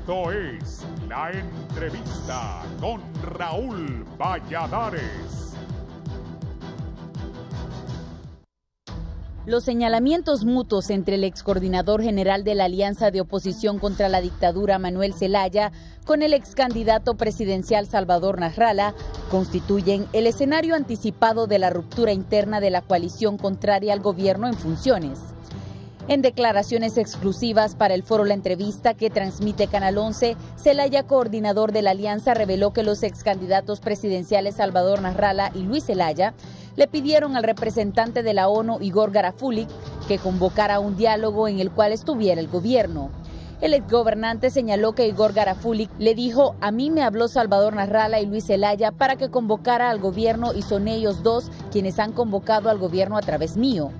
Esto es La Entrevista con Raúl Valladares. Los señalamientos mutuos entre el excoordinador general de la Alianza de Oposición contra la Dictadura, Manuel Zelaya, con el excandidato presidencial Salvador Nasralla, constituyen el escenario anticipado de la ruptura interna de la coalición contraria al gobierno en funciones. En declaraciones exclusivas para el foro La Entrevista que transmite Canal 11, Zelaya, coordinador de la alianza, reveló que los excandidatos presidenciales Salvador Nasralla y Luis Zelaya le pidieron al representante de la ONU, Igor Garafuli, que convocara un diálogo en el cual estuviera el gobierno. El exgobernante señaló que Igor Garafuli le dijo: "A mí me habló Salvador Nasralla y Luis Zelaya para que convocara al gobierno y son ellos dos quienes han convocado al gobierno a través mío".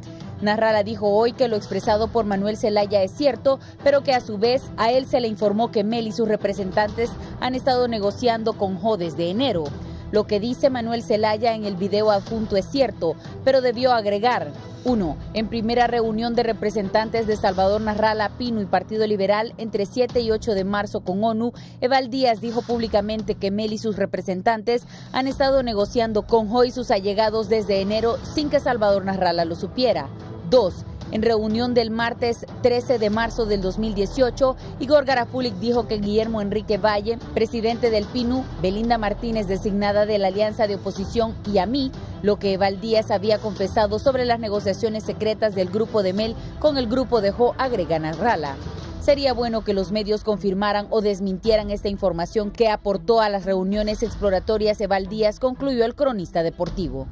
Nasralla dijo hoy que lo expresado por Manuel Zelaya es cierto, pero que a su vez a él se le informó que Mel y sus representantes han estado negociando con Jo desde enero. Lo que dice Manuel Zelaya en el video adjunto es cierto, pero debió agregar: 1. En primera reunión de representantes de Salvador Nasralla, Pino y Partido Liberal entre 7 y 8 de marzo con ONU, Eval Díaz dijo públicamente que Mel y sus representantes han estado negociando con Jo y sus allegados desde enero sin que Salvador Nasralla lo supiera. 2. En reunión del martes 13 de marzo del 2018, Igor Garafuli dijo que Guillermo Enrique Valle, presidente del PINU, Belinda Martínez, designada de la Alianza de Oposición, y a mí, lo que Eval Díaz había confesado sobre las negociaciones secretas del grupo de Mel con el grupo de Jo, agrega Nasralla. Sería bueno que los medios confirmaran o desmintieran esta información que aportó a las reuniones exploratorias Eval Díaz, concluyó el cronista deportivo.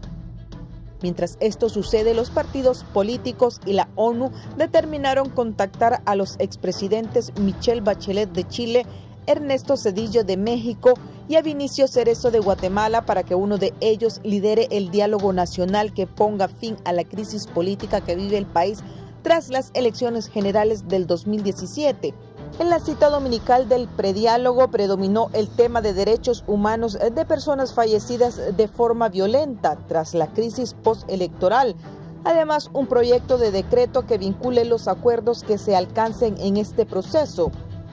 Mientras esto sucede, los partidos políticos y la ONU determinaron contactar a los expresidentes Michelle Bachelet de Chile, Ernesto Zedillo de México y a Vinicio Cerezo de Guatemala para que uno de ellos lidere el diálogo nacional que ponga fin a la crisis política que vive el país tras las elecciones generales del 2017. En la cita dominical del prediálogo predominó el tema de derechos humanos de personas fallecidas de forma violenta tras la crisis postelectoral. Además, un proyecto de decreto que vincule los acuerdos que se alcancen en este proceso.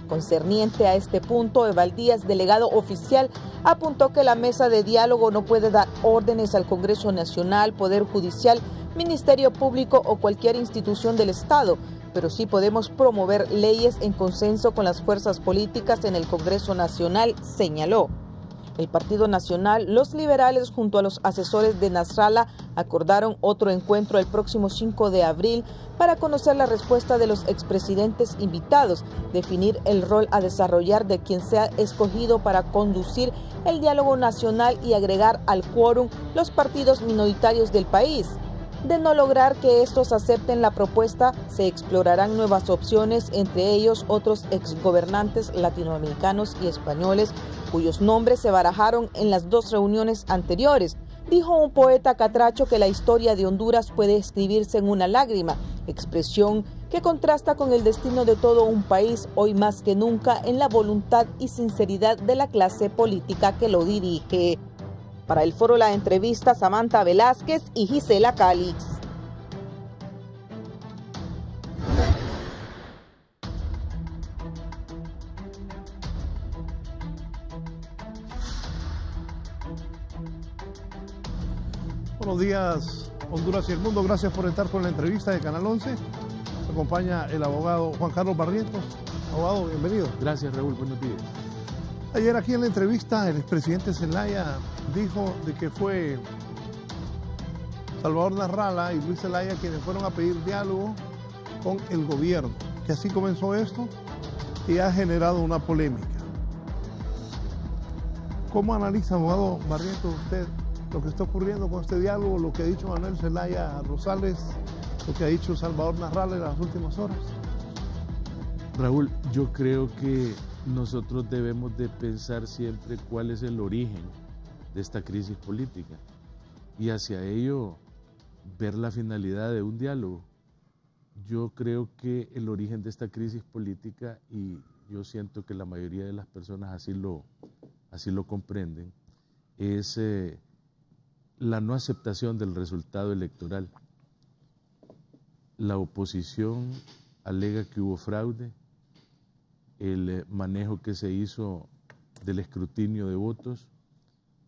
Concerniente a este punto, Eval Díaz, delegado oficial, apuntó que la mesa de diálogo no puede dar órdenes al Congreso Nacional, Poder Judicial, Ministerio Público o cualquier institución del Estado, pero sí podemos promover leyes en consenso con las fuerzas políticas en el Congreso Nacional, señaló. El Partido Nacional, los liberales junto a los asesores de Nasralla acordaron otro encuentro el próximo 5 de abril para conocer la respuesta de los expresidentes invitados, definir el rol a desarrollar de quien sea escogido para conducir el diálogo nacional y agregar al quórum los partidos minoritarios del país. De no lograr que estos acepten la propuesta, se explorarán nuevas opciones, entre ellos otros exgobernantes latinoamericanos y españoles, cuyos nombres se barajaron en las dos reuniones anteriores. Dijo un poeta catracho que la historia de Honduras puede escribirse en una lágrima, expresión que contrasta con el destino de todo un país hoy más que nunca en la voluntad y sinceridad de la clase política que lo dirige. Para el foro La Entrevista, Samantha Velázquez y Gisela Calix. Buenos días, Honduras y el mundo. Gracias por estar con la entrevista de Canal 11. Nos acompaña el abogado Juan Carlos Barrientos. Abogado, bienvenido. Gracias, Raúl. Buenos días. Ayer aquí en la entrevista el expresidente Zelaya dijo de que fue Salvador Nasralla y Luis Zelaya quienes fueron a pedir diálogo con el gobierno, que así comenzó esto y ha generado una polémica. ¿Cómo analiza, abogado Barrientos, usted lo que está ocurriendo con este diálogo, lo que ha dicho Manuel Zelaya Rosales, lo que ha dicho Salvador Nasralla en las últimas horas? Raúl, yo creo que nosotros debemos de pensar siempre cuál es el origen de esta crisis política y hacia ello ver la finalidad de un diálogo. Yo creo que el origen de esta crisis política, y yo siento que la mayoría de las personas así lo comprenden, es la no aceptación del resultado electoral. La oposición alega que hubo fraude, el manejo que se hizo del escrutinio de votos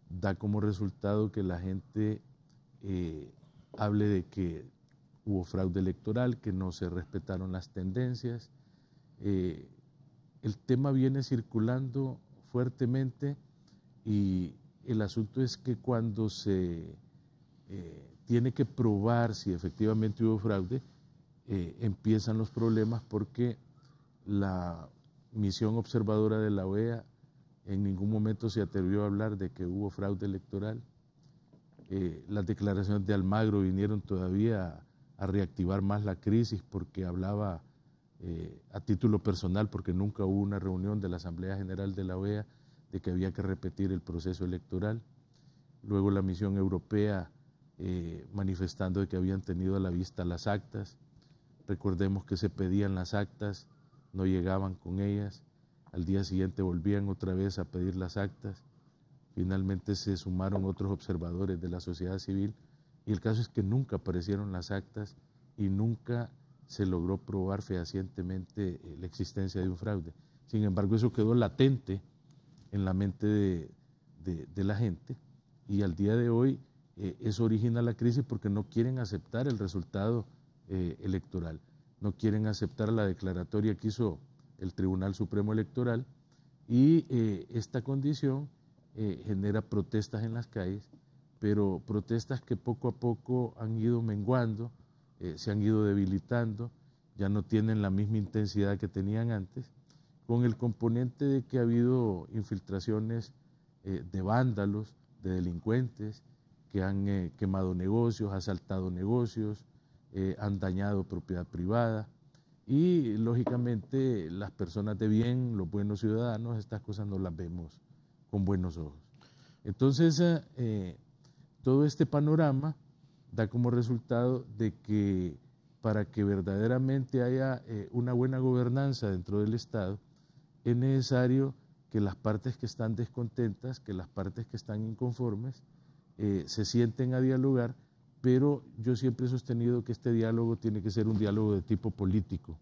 da como resultado que la gente hable de que hubo fraude electoral, que no se respetaron las tendencias. El tema viene circulando fuertemente y el asunto es que cuando se tiene que probar si efectivamente hubo fraude, empiezan los problemas porque la misión observadora de la OEA en ningún momento se atrevió a hablar de que hubo fraude electoral. Las declaraciones de Almagro vinieron todavía a reactivar más la crisis porque hablaba a título personal, porque nunca hubo una reunión de la Asamblea General de la OEA de que había que repetir el proceso electoral. Luego la misión europea manifestando de que habían tenido a la vista las actas. Recordemos que se pedían las actas, no llegaban con ellas, al día siguiente volvían otra vez a pedir las actas, finalmente se sumaron otros observadores de la sociedad civil y el caso es que nunca aparecieron las actas y nunca se logró probar fehacientemente la existencia de un fraude. Sin embargo, eso quedó latente en la mente de la gente y al día de hoy eso origina la crisis porque no quieren aceptar el resultado electoral, no quieren aceptar la declaratoria que hizo el Tribunal Supremo Electoral y esta condición genera protestas en las calles, pero protestas que poco a poco han ido menguando, se han ido debilitando, ya no tienen la misma intensidad que tenían antes, con el componente de que ha habido infiltraciones de vándalos, de delincuentes, que han quemado negocios, asaltado negocios, han dañado propiedad privada y lógicamente las personas de bien, los buenos ciudadanos, estas cosas no las vemos con buenos ojos. Entonces, todo este panorama da como resultado de que para que verdaderamente haya una buena gobernanza dentro del Estado, es necesario que las partes que están descontentas, que las partes que están inconformes, se sienten a dialogar, pero yo siempre he sostenido que este diálogo tiene que ser un diálogo de tipo político,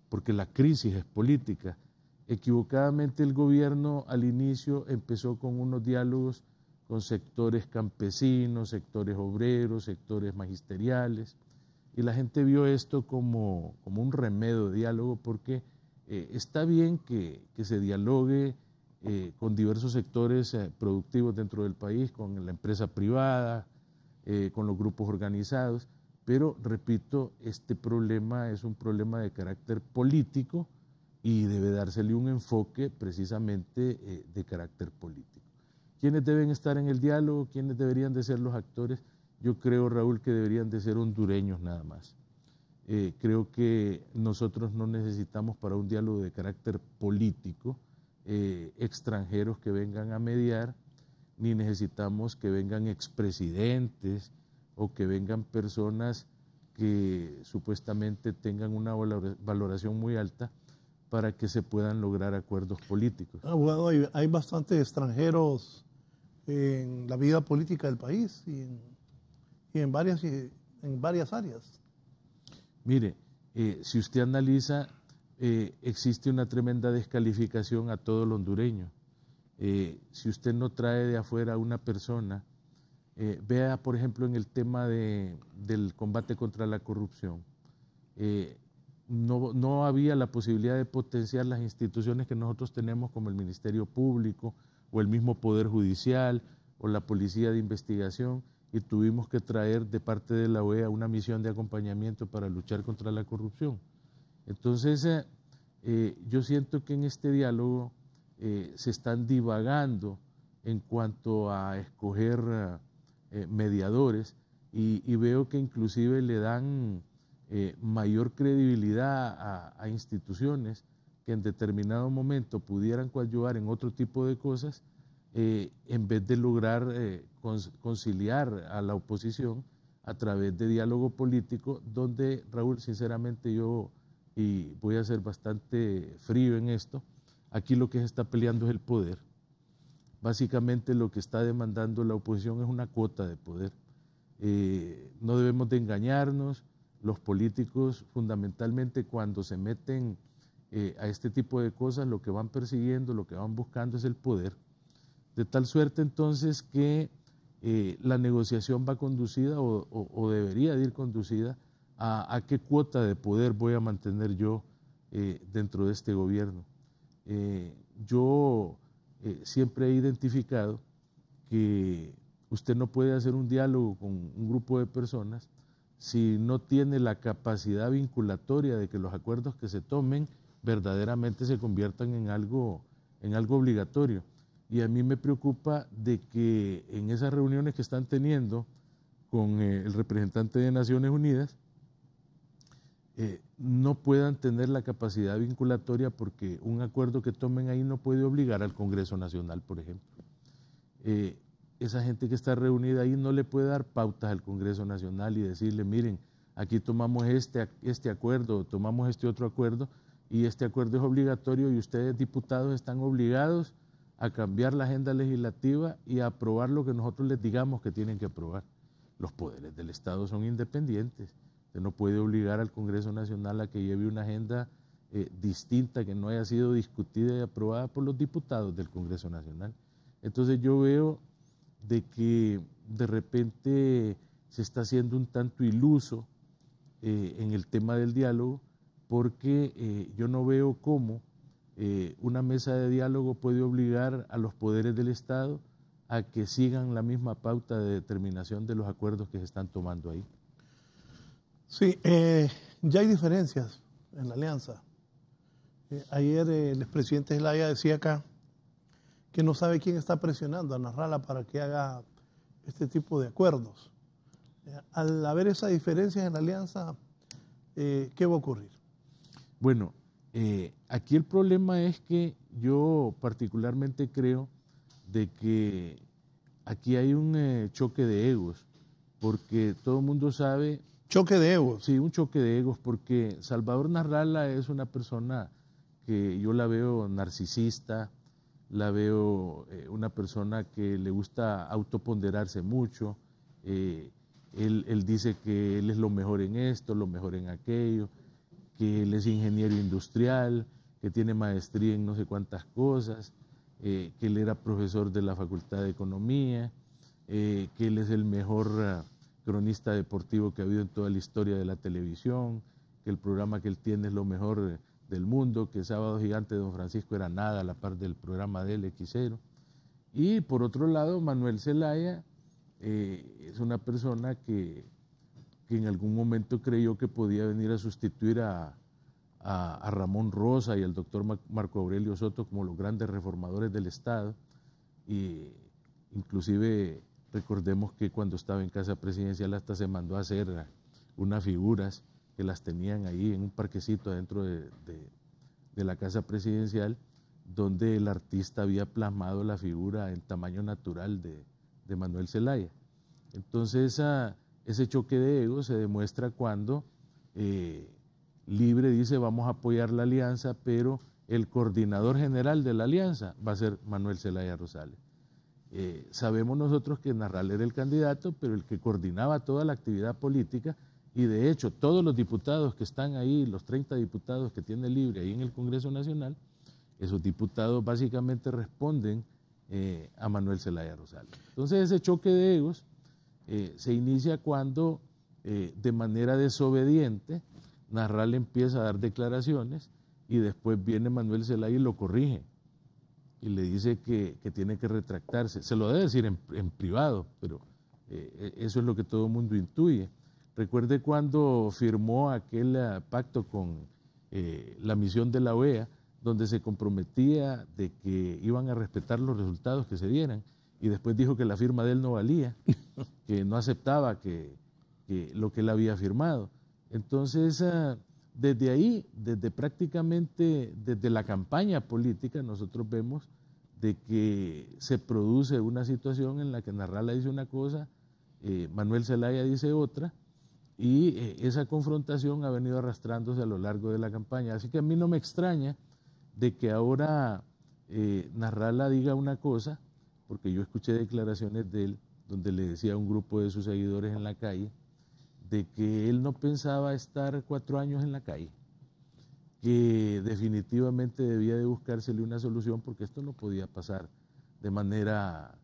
porque la crisis es política. Equivocadamente el gobierno al inicio empezó con unos diálogos con sectores campesinos, sectores obreros, sectores magisteriales, y la gente vio esto como un remedio de diálogo porque está bien que se dialogue con diversos sectores productivos dentro del país, con la empresa privada, con los grupos organizados, pero repito, este problema es un problema de carácter político y debe dársele un enfoque precisamente de carácter político. ¿Quiénes deben estar en el diálogo? ¿Quiénes deberían de ser los actores? Yo creo, Raúl, que deberían de ser hondureños nada más. Creo que nosotros no necesitamos para un diálogo de carácter político extranjeros que vengan a mediar, ni necesitamos que vengan expresidentes o que vengan personas que supuestamente tengan una valoración muy alta para que se puedan lograr acuerdos políticos. Abogado, hay bastantes extranjeros en la vida política del país y en varias áreas. Mire, si usted analiza, existe una tremenda descalificación a todo el hondureño. Si usted no trae de afuera a una persona, vea por ejemplo en el tema del combate contra la corrupción, no había la posibilidad de potenciar las instituciones que nosotros tenemos como el Ministerio Público o el mismo Poder Judicial o la Policía de Investigación y tuvimos que traer de parte de la OEA una misión de acompañamiento para luchar contra la corrupción. Entonces, yo siento que en este diálogo se están divagando en cuanto a escoger mediadores y veo que inclusive le dan mayor credibilidad a instituciones que en determinado momento pudieran coadyuvar en otro tipo de cosas en vez de lograr conciliar a la oposición a través de diálogo político donde, Raúl, sinceramente yo, y voy a ser bastante frío en esto, aquí lo que se está peleando es el poder. Básicamente lo que está demandando la oposición es una cuota de poder. No debemos de engañarnos, los políticos fundamentalmente cuando se meten a este tipo de cosas, lo que van persiguiendo, lo que van buscando es el poder, de tal suerte entonces que la negociación va conducida o debería de ir conducida a qué cuota de poder voy a mantener yo dentro de este gobierno. Yo siempre he identificado que usted no puede hacer un diálogo con un grupo de personas si no tiene la capacidad vinculatoria de que los acuerdos que se tomen verdaderamente se conviertan en algo obligatorio. Y a mí me preocupa de que en esas reuniones que están teniendo con el representante de Naciones Unidas no puedan tener la capacidad vinculatoria, porque un acuerdo que tomen ahí no puede obligar al Congreso Nacional, por ejemplo. Esa gente que está reunida ahí no le puede dar pautas al Congreso Nacional y decirle, miren, aquí tomamos este acuerdo, tomamos este otro acuerdo, y este acuerdo es obligatorio y ustedes, diputados, están obligados a cambiar la agenda legislativa y a aprobar lo que nosotros les digamos que tienen que aprobar. Los poderes del Estado son independientes. Usted no puede obligar al Congreso Nacional a que lleve una agenda distinta, que no haya sido discutida y aprobada por los diputados del Congreso Nacional. Entonces yo veo de que de repente se está haciendo un tanto iluso en el tema del diálogo, porque yo no veo cómo una mesa de diálogo puede obligar a los poderes del Estado a que sigan la misma pauta de determinación de los acuerdos que se están tomando ahí. Sí, ya hay diferencias en la alianza. Ayer el expresidente Zelaya decía acá que no sabe quién está presionando a Nasrallah para que haga este tipo de acuerdos. Al haber esa diferencia en la alianza, ¿qué va a ocurrir? Bueno, aquí el problema es que yo particularmente creo de que aquí hay un choque de egos, porque todo el mundo sabe... ¿Choque de egos? Sí, un choque de egos, porque Salvador Nasrallah es una persona que yo la veo narcisista, la veo una persona que le gusta autoponderarse mucho. Él dice que él es lo mejor en esto, lo mejor en aquello, que él es ingeniero industrial, que tiene maestría en no sé cuántas cosas, que él era profesor de la Facultad de Economía, que él es el mejor cronista deportivo que ha habido en toda la historia de la televisión, que el programa que él tiene es lo mejor del mundo, que Sábado Gigante de Don Francisco era nada a la par del programa de él, X0. Y por otro lado, Manuel Zelaya es una persona que en algún momento creyó que podía venir a sustituir a Ramón Rosa y al doctor Marco Aurelio Soto como los grandes reformadores del Estado. Y inclusive recordemos que cuando estaba en Casa Presidencial hasta se mandó a hacer unas figuras que las tenían ahí en un parquecito adentro de la Casa Presidencial, donde el artista había plasmado la figura en tamaño natural de Manuel Zelaya. Entonces ese choque de egos se demuestra cuando Libre dice vamos a apoyar la alianza, pero el coordinador general de la alianza va a ser Manuel Zelaya Rosales. Sabemos nosotros que Nasrallah era el candidato, pero el que coordinaba toda la actividad política, y de hecho todos los diputados que están ahí, los 30 diputados que tiene Libre ahí en el Congreso Nacional, esos diputados básicamente responden a Manuel Zelaya Rosales. Entonces ese choque de egos se inicia cuando de manera desobediente Nasrallah empieza a dar declaraciones y después viene Manuel Zelaya y lo corrige y le dice que tiene que retractarse. Se lo debe decir en privado, pero eso es lo que todo el mundo intuye. Recuerde cuando firmó aquel pacto con la misión de la OEA, donde se comprometía de que iban a respetar los resultados que se dieran, y después dijo que la firma de él no valía, que no aceptaba que lo que él había firmado. Entonces, desde ahí, desde la campaña política, nosotros vemos de que se produce una situación en la que Nasrallah dice una cosa, Manuel Zelaya dice otra, y esa confrontación ha venido arrastrándose a lo largo de la campaña. Así que a mí no me extraña de que ahora Nasrallah diga una cosa, porque yo escuché declaraciones de él donde le decía a un grupo de sus seguidores en la calle de que él no pensaba estar 4 años en la calle, que definitivamente debía de buscársele una solución porque esto no podía pasar de manera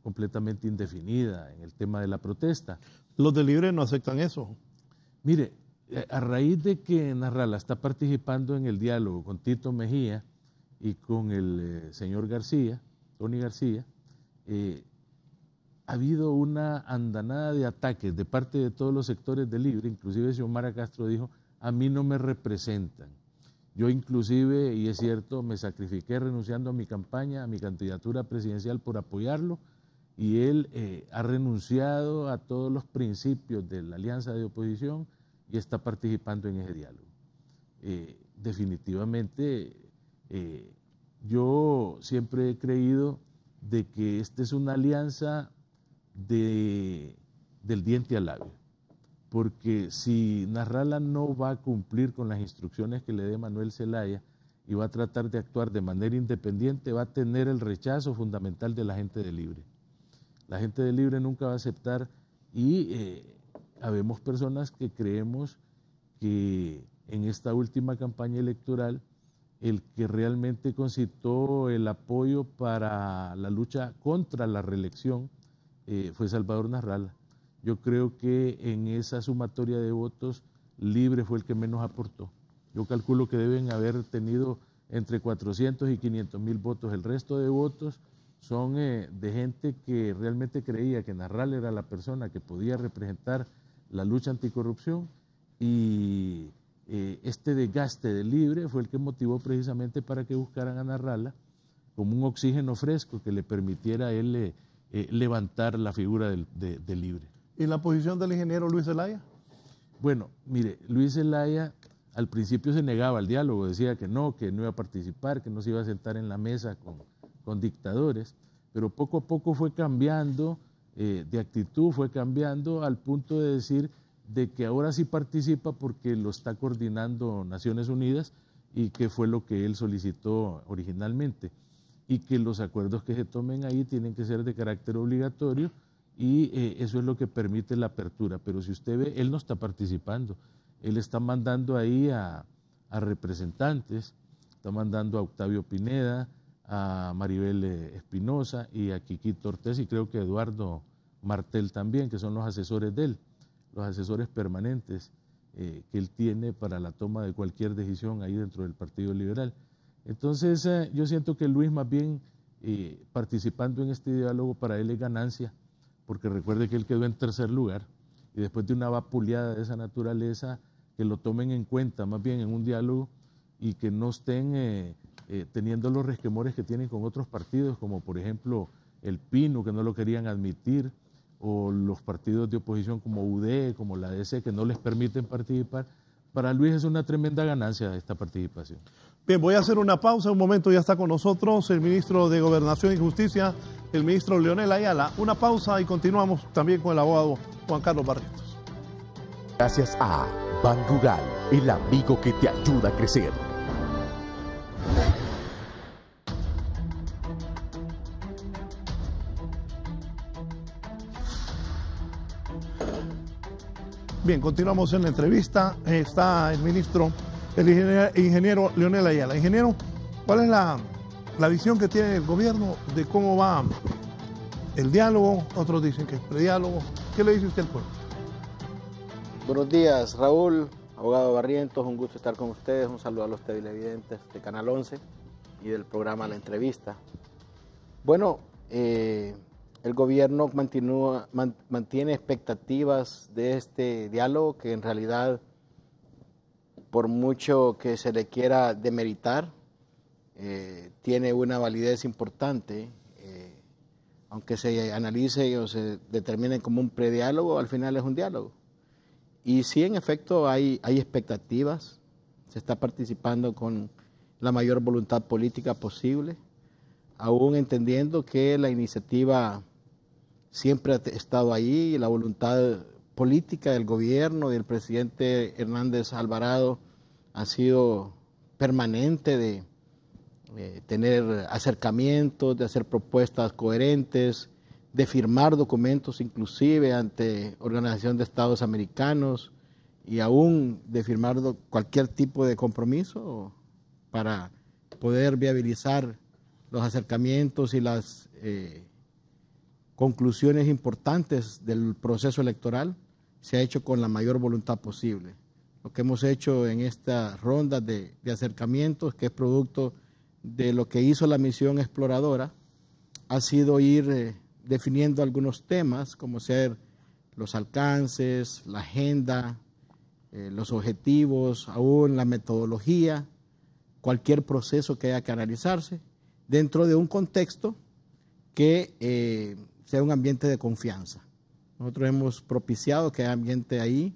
completamente indefinida en el tema de la protesta. Los de Libre no aceptan eso. Mire, a raíz de que Narrala está participando en el diálogo con Tito Mejía y con el señor García, Tony García, ha habido una andanada de ataques de parte de todos los sectores de Libre, inclusive Xiomara Castro dijo, a mí no me representan. Yo inclusive, y es cierto, me sacrifiqué renunciando a mi campaña, a mi candidatura presidencial por apoyarlo, y él ha renunciado a todos los principios de la alianza de oposición y está participando en ese diálogo. Definitivamente, yo siempre he creído de que esta es una alianza del diente al labio, porque si Narrala no va a cumplir con las instrucciones que le dé Manuel Zelaya y va a tratar de actuar de manera independiente, va a tener el rechazo fundamental de la gente de Libre. La gente de Libre nunca va a aceptar y habemos personas que creemos que en esta última campaña electoral el que realmente concitó el apoyo para la lucha contra la reelección fue Salvador Narrala. Yo creo que en esa sumatoria de votos Libre fue el que menos aportó. Yo calculo que deben haber tenido entre 400 y 500 mil votos. El resto de votos son de gente que realmente creía que Narrala era la persona que podía representar la lucha anticorrupción y este desgaste de Libre fue el que motivó precisamente para que buscaran a Narrala como un oxígeno fresco que le permitiera a él levantar la figura de Libre. ¿Y la posición del ingeniero Luis Zelaya? Bueno, mire, Luis Zelaya al principio se negaba al diálogo, decía que no iba a participar, que no se iba a sentar en la mesa con dictadores, pero poco a poco fue cambiando de actitud, fue cambiando al punto de decir de que ahora sí participa porque lo está coordinando Naciones Unidas y que fue lo que él solicitó originalmente, y que los acuerdos que se tomen ahí tienen que ser de carácter obligatorio y eso es lo que permite la apertura. Pero si usted ve, él no está participando, él está mandando ahí a representantes, está mandando a Octavio Pineda, a Maribel Espinosa y a Quiquito Ortiz y creo que a Eduardo Martel también, que son los asesores de él, los asesores permanentes que él tiene para la toma de cualquier decisión ahí dentro del Partido Liberal. Entonces yo siento que Luis más bien participando en este diálogo para él es ganancia, porque recuerde que él quedó en tercer lugar y después de una vapuleada de esa naturaleza, que lo tomen en cuenta más bien en un diálogo y que no estén teniendo los resquemores que tienen con otros partidos, como por ejemplo el PINU, que no lo querían admitir, o los partidos de oposición como UD, como la DC, que no les permiten participar. Para Luis es una tremenda ganancia esta participación. Bien, voy a hacer una pausa. Un momento, ya está con nosotros el ministro de Gobernación y Justicia, el ministro Leonel Ayala. Una pausa y continuamos también con el abogado Juan Carlos Barrientos. Gracias a Ban Rural, el amigo que te ayuda a crecer. Bien, continuamos en la entrevista. Está el ministro, el ingeniero Leonel Ayala. Ingeniero, ¿cuál es la visión que tiene el gobierno de cómo va el diálogo? Otros dicen que es prediálogo. ¿Qué le dice usted al pueblo? Buenos días, Raúl, abogado Barrientos. Un gusto estar con ustedes. Un saludo a los televidentes de Canal 11 y del programa La Entrevista. Bueno, el gobierno mantiene expectativas de este diálogo que en realidad, por mucho que se le quiera demeritar, tiene una validez importante. Aunque se analice o se determine como un prediálogo, al final es un diálogo. Y sí, en efecto, hay expectativas. Se está participando con la mayor voluntad política posible, aún entendiendo que la iniciativa siempre ha estado ahí y la voluntad política del gobierno y del presidente Hernández Alvarado ha sido permanente de tener acercamientos, de hacer propuestas coherentes, de firmar documentos inclusive ante Organización de Estados Americanos y aún de firmar cualquier tipo de compromiso para poder viabilizar los acercamientos y las conclusiones importantes del proceso electoral, se ha hecho con la mayor voluntad posible. Lo que hemos hecho en esta ronda de acercamientos, que es producto de lo que hizo la misión exploradora, ha sido ir definiendo algunos temas, como ser los alcances, la agenda, los objetivos, aún la metodología, cualquier proceso que haya que analizarse, dentro de un contexto que sea un ambiente de confianza. Nosotros hemos propiciado que haya ambiente ahí,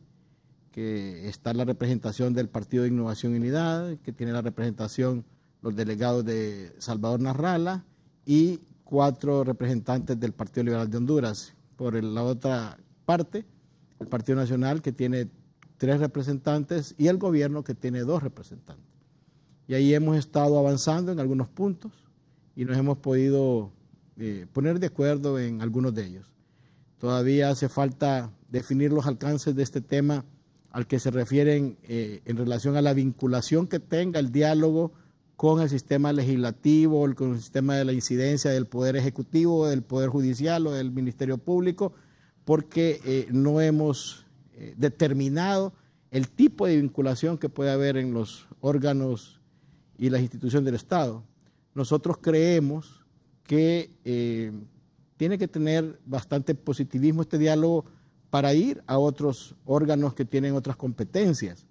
que está la representación del Partido de Innovación y Unidad, que tiene la representación los delegados de Salvador Narrala y 4 representantes del Partido Liberal de Honduras. Por la otra parte, el Partido Nacional, que tiene 3 representantes, y el gobierno, que tiene 2 representantes. Y ahí hemos estado avanzando en algunos puntos y nos hemos podido poner de acuerdo en algunos de ellos. Todavía hace falta definir los alcances de este tema al que se refieren en relación a la vinculación que tenga el diálogo con el sistema legislativo, con el sistema de la incidencia del Poder Ejecutivo, del Poder Judicial o del Ministerio Público, porque no hemos determinado el tipo de vinculación que puede haber en los órganos y las instituciones del Estado. Nosotros creemos que tiene que tener bastante positivismo este diálogo para ir a otros órganos que tienen otras competencias,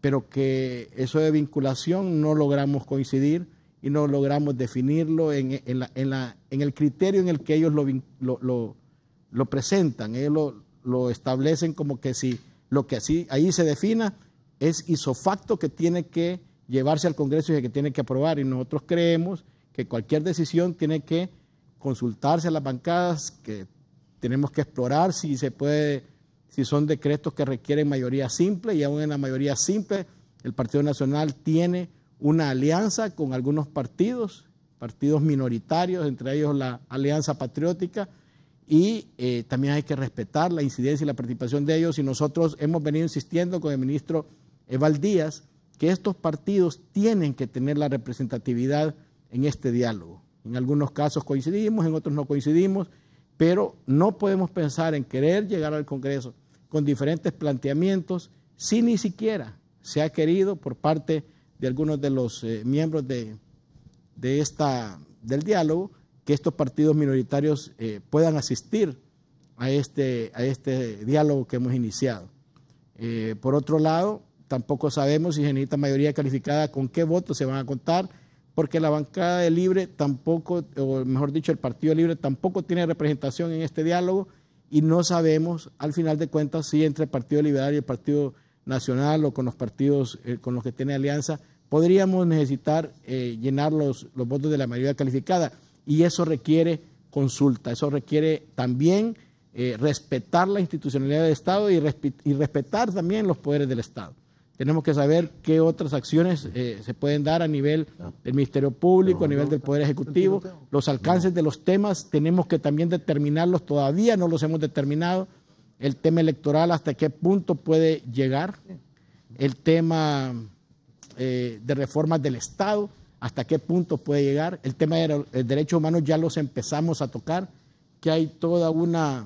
pero que eso de vinculación no logramos coincidir y no logramos definirlo en el criterio en el que ellos lo presentan. Ellos lo establecen como que si lo que ahí se defina es isofacto, que tiene que llevarse al Congreso y que tiene que aprobar, y nosotros creemos que cualquier decisión tiene que consultarse a las bancadas, que tenemos que explorar si se puede, si son decretos que requieren mayoría simple, y aún en la mayoría simple el Partido Nacional tiene una alianza con algunos partidos minoritarios, entre ellos la Alianza Patriótica, y también hay que respetar la incidencia y la participación de ellos, y nosotros hemos venido insistiendo con el ministro Eval Díaz que estos partidos tienen que tener la representatividad en este diálogo. En algunos casos coincidimos, en otros no coincidimos, pero no podemos pensar en querer llegar al Congreso con diferentes planteamientos si ni siquiera se ha querido por parte de algunos de los miembros del diálogo que estos partidos minoritarios puedan asistir a este diálogo que hemos iniciado. Por otro lado, tampoco sabemos si se necesita mayoría calificada, con qué votos se van a contar, porque la bancada de Libre tampoco, o mejor dicho, el Partido Libre tampoco tiene representación en este diálogo, y no sabemos, al final de cuentas, si entre el Partido Liberal y el Partido Nacional o con los partidos con los que tiene alianza, podríamos necesitar llenar los votos de la mayoría calificada, y eso requiere consulta, eso requiere también respetar la institucionalidad del Estado y respetar también los poderes del Estado. Tenemos que saber qué otras acciones se pueden dar a nivel del Ministerio Público, a nivel del Poder Ejecutivo. Los alcances de los temas tenemos que también determinarlos, todavía no los hemos determinado. El tema electoral, hasta qué punto puede llegar. El tema de reformas del Estado, hasta qué punto puede llegar. El tema de derechos humanos ya los empezamos a tocar, que hay toda una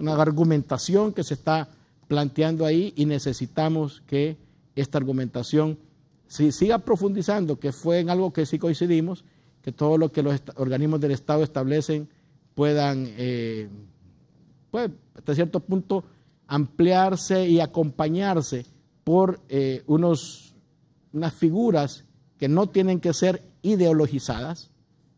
argumentación que se está planteando ahí, y necesitamos que esta argumentación siga profundizando, que fue en algo que sí coincidimos, que todo lo que los organismos del Estado establecen puedan, hasta cierto punto, ampliarse y acompañarse por unas figuras que no tienen que ser ideologizadas,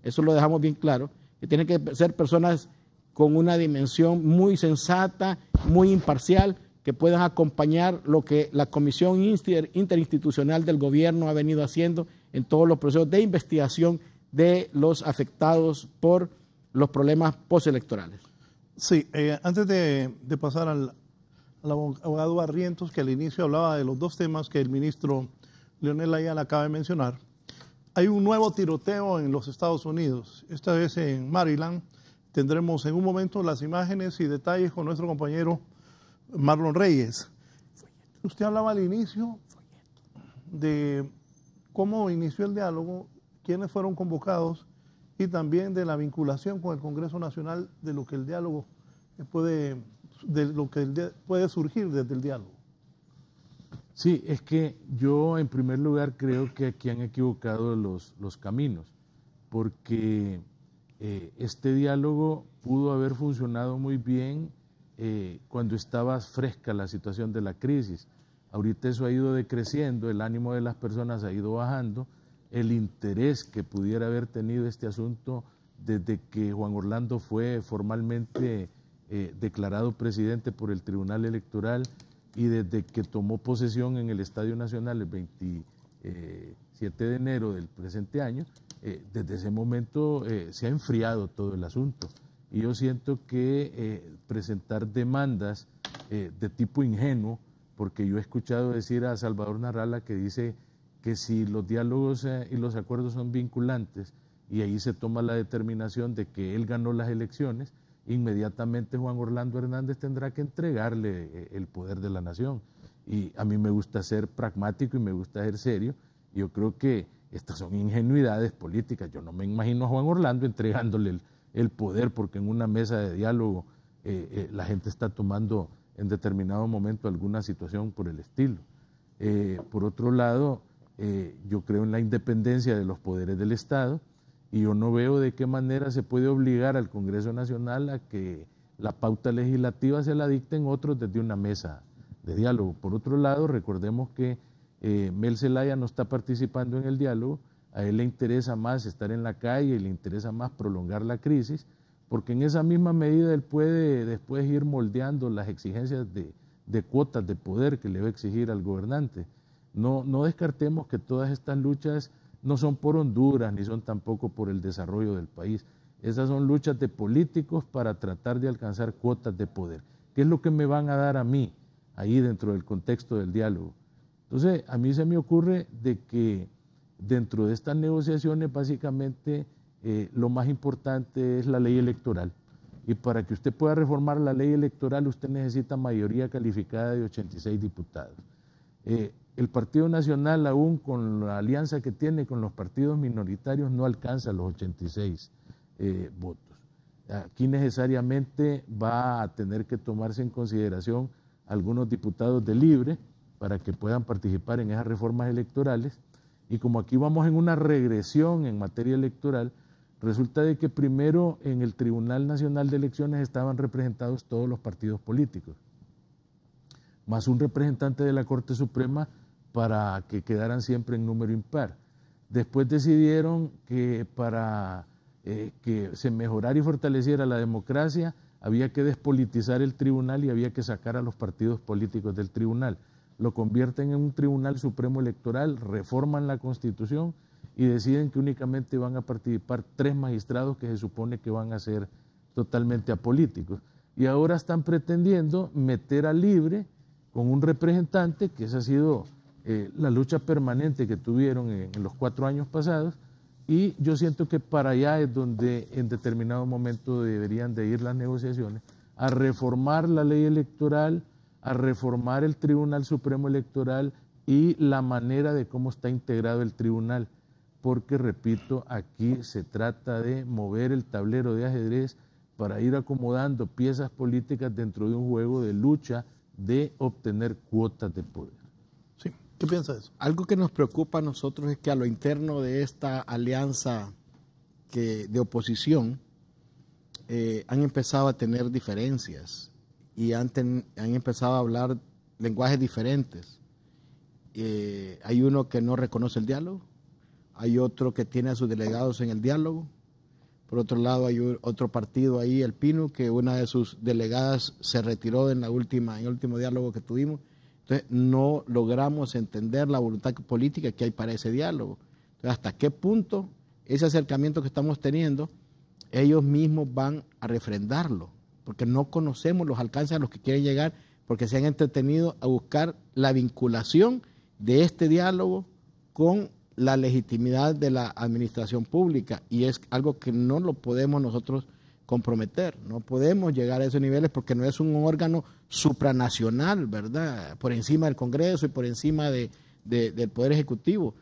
eso lo dejamos bien claro, que tienen que ser personas con una dimensión muy sensata, muy imparcial, que puedan acompañar lo que la Comisión Interinstitucional del Gobierno ha venido haciendo en todos los procesos de investigación de los afectados por los problemas postelectorales. Sí, antes de pasar al abogado Barrientos, que al inicio hablaba de los 2 temas que el ministro Leonel Ayala acaba de mencionar, hay un nuevo tiroteo en los Estados Unidos, esta vez en Maryland. Tendremos en un momento las imágenes y detalles con nuestro compañero Marlon Reyes. Usted hablaba al inicio de cómo inició el diálogo, quiénes fueron convocados y también de la vinculación con el Congreso Nacional de lo que el diálogo puede surgir desde el diálogo. Sí, es que yo en primer lugar creo que aquí han equivocado los caminos, porque este diálogo pudo haber funcionado muy bien cuando estaba fresca la situación de la crisis. Ahorita eso ha ido decreciendo, el ánimo de las personas ha ido bajando, el interés que pudiera haber tenido este asunto desde que Juan Orlando fue formalmente declarado presidente por el Tribunal Electoral y desde que tomó posesión en el Estadio Nacional el 27 de enero del presente año, desde ese momento se ha enfriado todo el asunto. Y yo siento que presentar demandas de tipo ingenuo, porque yo he escuchado decir a Salvador Narrala que dice que si los diálogos y los acuerdos son vinculantes y ahí se toma la determinación de que él ganó las elecciones, inmediatamente Juan Orlando Hernández tendrá que entregarle el poder de la nación. Y a mí me gusta ser pragmático y me gusta ser serio. Yo creo que estas son ingenuidades políticas. Yo no me imagino a Juan Orlando entregándole el poder porque en una mesa de diálogo la gente está tomando en determinado momento alguna situación por el estilo. Por otro lado, yo creo en la independencia de los poderes del Estado y yo no veo de qué manera se puede obligar al Congreso Nacional a que la pauta legislativa se la dicten otros desde una mesa de diálogo. Por otro lado, recordemos que Mel Zelaya no está participando en el diálogo, a él le interesa más estar en la calle, le interesa más prolongar la crisis, porque en esa misma medida él puede después ir moldeando las exigencias de cuotas de poder que le va a exigir al gobernante. No descartemos que todas estas luchas no son por Honduras, ni son tampoco por el desarrollo del país. Esas son luchas de políticos para tratar de alcanzar cuotas de poder. ¿Qué es lo que me van a dar a mí ahí dentro del contexto del diálogo? Entonces, a mí se me ocurre de que dentro de estas negociaciones básicamente lo más importante es la ley electoral. Y para que usted pueda reformar la ley electoral, usted necesita mayoría calificada de 86 diputados. El Partido Nacional, aún con la alianza que tiene con los partidos minoritarios, no alcanza los 86 votos. Aquí necesariamente va a tener que tomarse en consideración algunos diputados de Libre para que puedan participar en esas reformas electorales. Y como aquí vamos en una regresión en materia electoral, resulta de que primero en el Tribunal Nacional de Elecciones estaban representados todos los partidos políticos, más un representante de la Corte Suprema para que quedaran siempre en número impar. Después decidieron que para que se mejorara y fortaleciera la democracia había que despolitizar el tribunal y había que sacar a los partidos políticos del tribunal. Lo convierten en un Tribunal Supremo Electoral, reforman la Constitución y deciden que únicamente van a participar 3 magistrados que se supone que van a ser totalmente apolíticos. Y ahora están pretendiendo meter a Libre con un representante, que esa ha sido la lucha permanente que tuvieron en los 4 años pasados, y yo siento que para allá es donde en determinado momento deberían de ir las negociaciones, a reformar la ley electoral, a reformar el Tribunal Supremo Electoral y la manera de cómo está integrado el tribunal, porque, repito, aquí se trata de mover el tablero de ajedrez para ir acomodando piezas políticas dentro de un juego de lucha de obtener cuotas de poder. Sí, ¿qué piensa de eso? Algo que nos preocupa a nosotros es que a lo interno de esta alianza de oposición han empezado a tener diferencias y han empezado a hablar lenguajes diferentes. Hay uno que no reconoce el diálogo, hay otro que tiene a sus delegados en el diálogo, por otro lado hay otro partido ahí, el PINU, que una de sus delegadas se retiró en el último diálogo que tuvimos. Entonces no logramos entender la voluntad política que hay para ese diálogo. Entonces, ¿hasta qué punto ese acercamiento que estamos teniendo, ellos mismos van a refrendarlo? Porque no conocemos los alcances a los que quieren llegar, porque se han entretenido a buscar la vinculación de este diálogo con la legitimidad de la administración pública, y es algo que no lo podemos nosotros comprometer. No podemos llegar a esos niveles porque no es un órgano supranacional, ¿verdad? Por encima del Congreso y por encima del Poder Ejecutivo.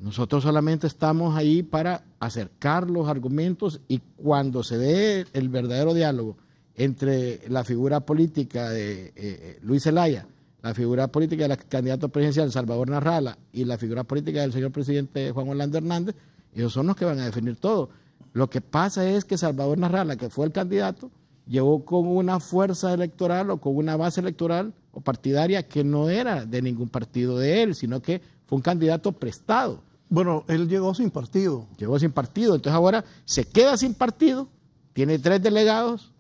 Nosotros solamente estamos ahí para acercar los argumentos y cuando se dé el verdadero diálogo entre la figura política de Luis Zelaya, la figura política del candidato presidencial Salvador Narrala y la figura política del señor presidente Juan Orlando Hernández, ellos son los que van a definir todo. Lo que pasa es que Salvador Narrala, que fue el candidato, llegó con una fuerza electoral o con una base electoral o partidaria que no era de ningún partido de él, sino que fue un candidato prestado. Bueno, él llegó sin partido. Llegó sin partido, entonces ahora se queda sin partido, tiene 3 delegados,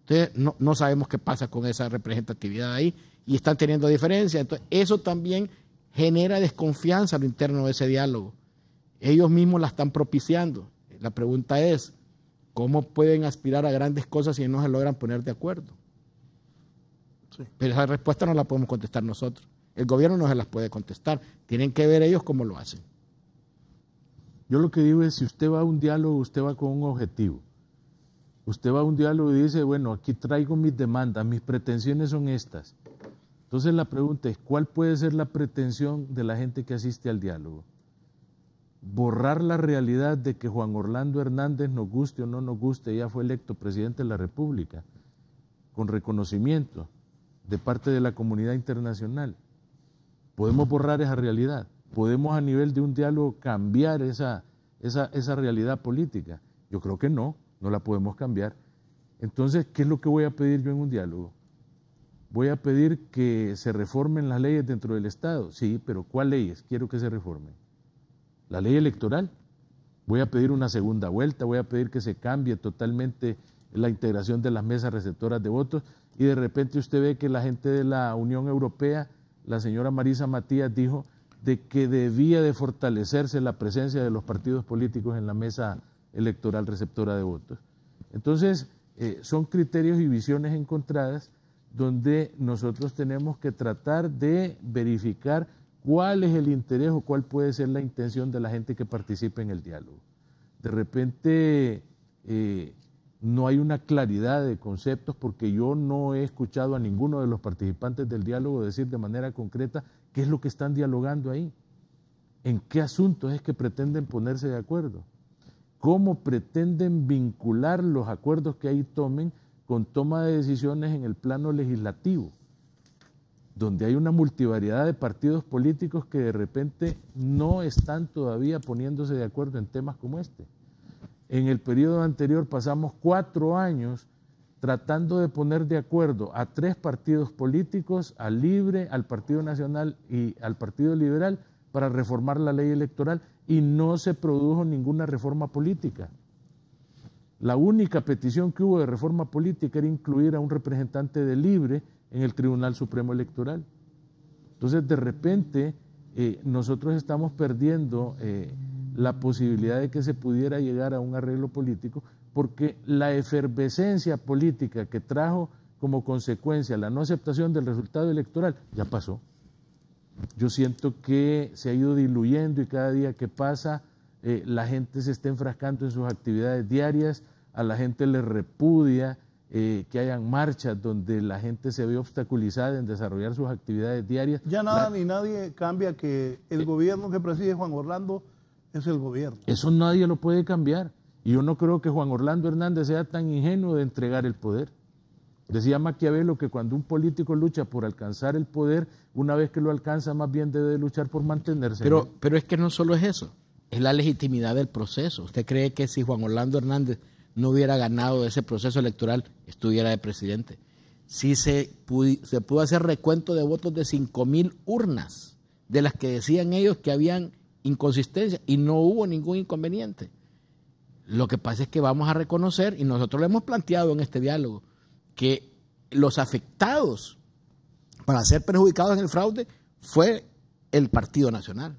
entonces no sabemos qué pasa con esa representatividad ahí y están teniendo diferencias. Entonces eso también genera desconfianza a lo interno de ese diálogo. Ellos mismos la están propiciando. La pregunta es, ¿cómo pueden aspirar a grandes cosas si no se logran poner de acuerdo? Sí. Pero esa respuesta no la podemos contestar nosotros. El gobierno no se las puede contestar. Tienen que ver ellos cómo lo hacen. Yo lo que digo es, si usted va a un diálogo, usted va con un objetivo. Usted va a un diálogo y dice, bueno, aquí traigo mis demandas, mis pretensiones son estas. Entonces la pregunta es, ¿cuál puede ser la pretensión de la gente que asiste al diálogo? Borrar la realidad de que Juan Orlando Hernández, nos guste o no nos guste, ya fue electo presidente de la República, con reconocimiento de parte de la comunidad internacional. Podemos borrar esa realidad, podemos a nivel de un diálogo cambiar esa realidad política. Yo creo que no la podemos cambiar. Entonces, ¿qué es lo que voy a pedir yo en un diálogo? Voy a pedir que se reformen las leyes dentro del Estado. Sí, pero ¿cuáles leyes quiero que se reformen? La ley electoral. Voy a pedir una segunda vuelta, voy a pedir que se cambie totalmente la integración de las mesas receptoras de votos y de repente usted ve que la gente de la Unión Europea, la señora Marisa Matías dijo de que debía de fortalecerse la presencia de los partidos políticos en la mesa electoral receptora de votos. Entonces, son criterios y visiones encontradas donde nosotros tenemos que tratar de verificar cuál es el interés o cuál puede ser la intención de la gente que participe en el diálogo. De repente no hay una claridad de conceptos porque yo no he escuchado a ninguno de los participantes del diálogo decir de manera concreta qué es lo que están dialogando ahí, en qué asuntos es que pretenden ponerse de acuerdo, cómo pretenden vincular los acuerdos que ahí tomen con toma de decisiones en el plano legislativo, donde hay una multivariedad de partidos políticos que de repente no están todavía poniéndose de acuerdo en temas como este. En el periodo anterior pasamos 4 años tratando de poner de acuerdo a 3 partidos políticos, al Libre, al Partido Nacional y al Partido Liberal, para reformar la ley electoral y no se produjo ninguna reforma política. La única petición que hubo de reforma política era incluir a un representante de Libre en el Tribunal Supremo Electoral. Entonces, de repente, nosotros estamos perdiendo la posibilidad de que se pudiera llegar a un arreglo político porque la efervescencia política que trajo como consecuencia la no aceptación del resultado electoral ya pasó. Yo siento que se ha ido diluyendo y cada día que pasa la gente se está enfrascando en sus actividades diarias, a la gente le repudia que hayan marchas donde la gente se ve obstaculizada en desarrollar sus actividades diarias. Ya nada ni nadie cambia que el gobierno que preside Juan Orlando es el gobierno. Eso nadie lo puede cambiar. Y yo no creo que Juan Orlando Hernández sea tan ingenuo de entregar el poder. Decía Maquiavelo que cuando un político lucha por alcanzar el poder, una vez que lo alcanza, más bien debe luchar por mantenerse. Pero es que no solo es eso, es la legitimidad del proceso. ¿Usted cree que si Juan Orlando Hernández no hubiera ganado ese proceso electoral, estuviera de presidente? Si se pudo hacer recuento de votos de 5,000 urnas, de las que decían ellos que habían inconsistencia y no hubo ningún inconveniente. Lo que pasa es que vamos a reconocer, y nosotros lo hemos planteado en este diálogo, que los afectados para ser perjudicados en el fraude fue el Partido Nacional.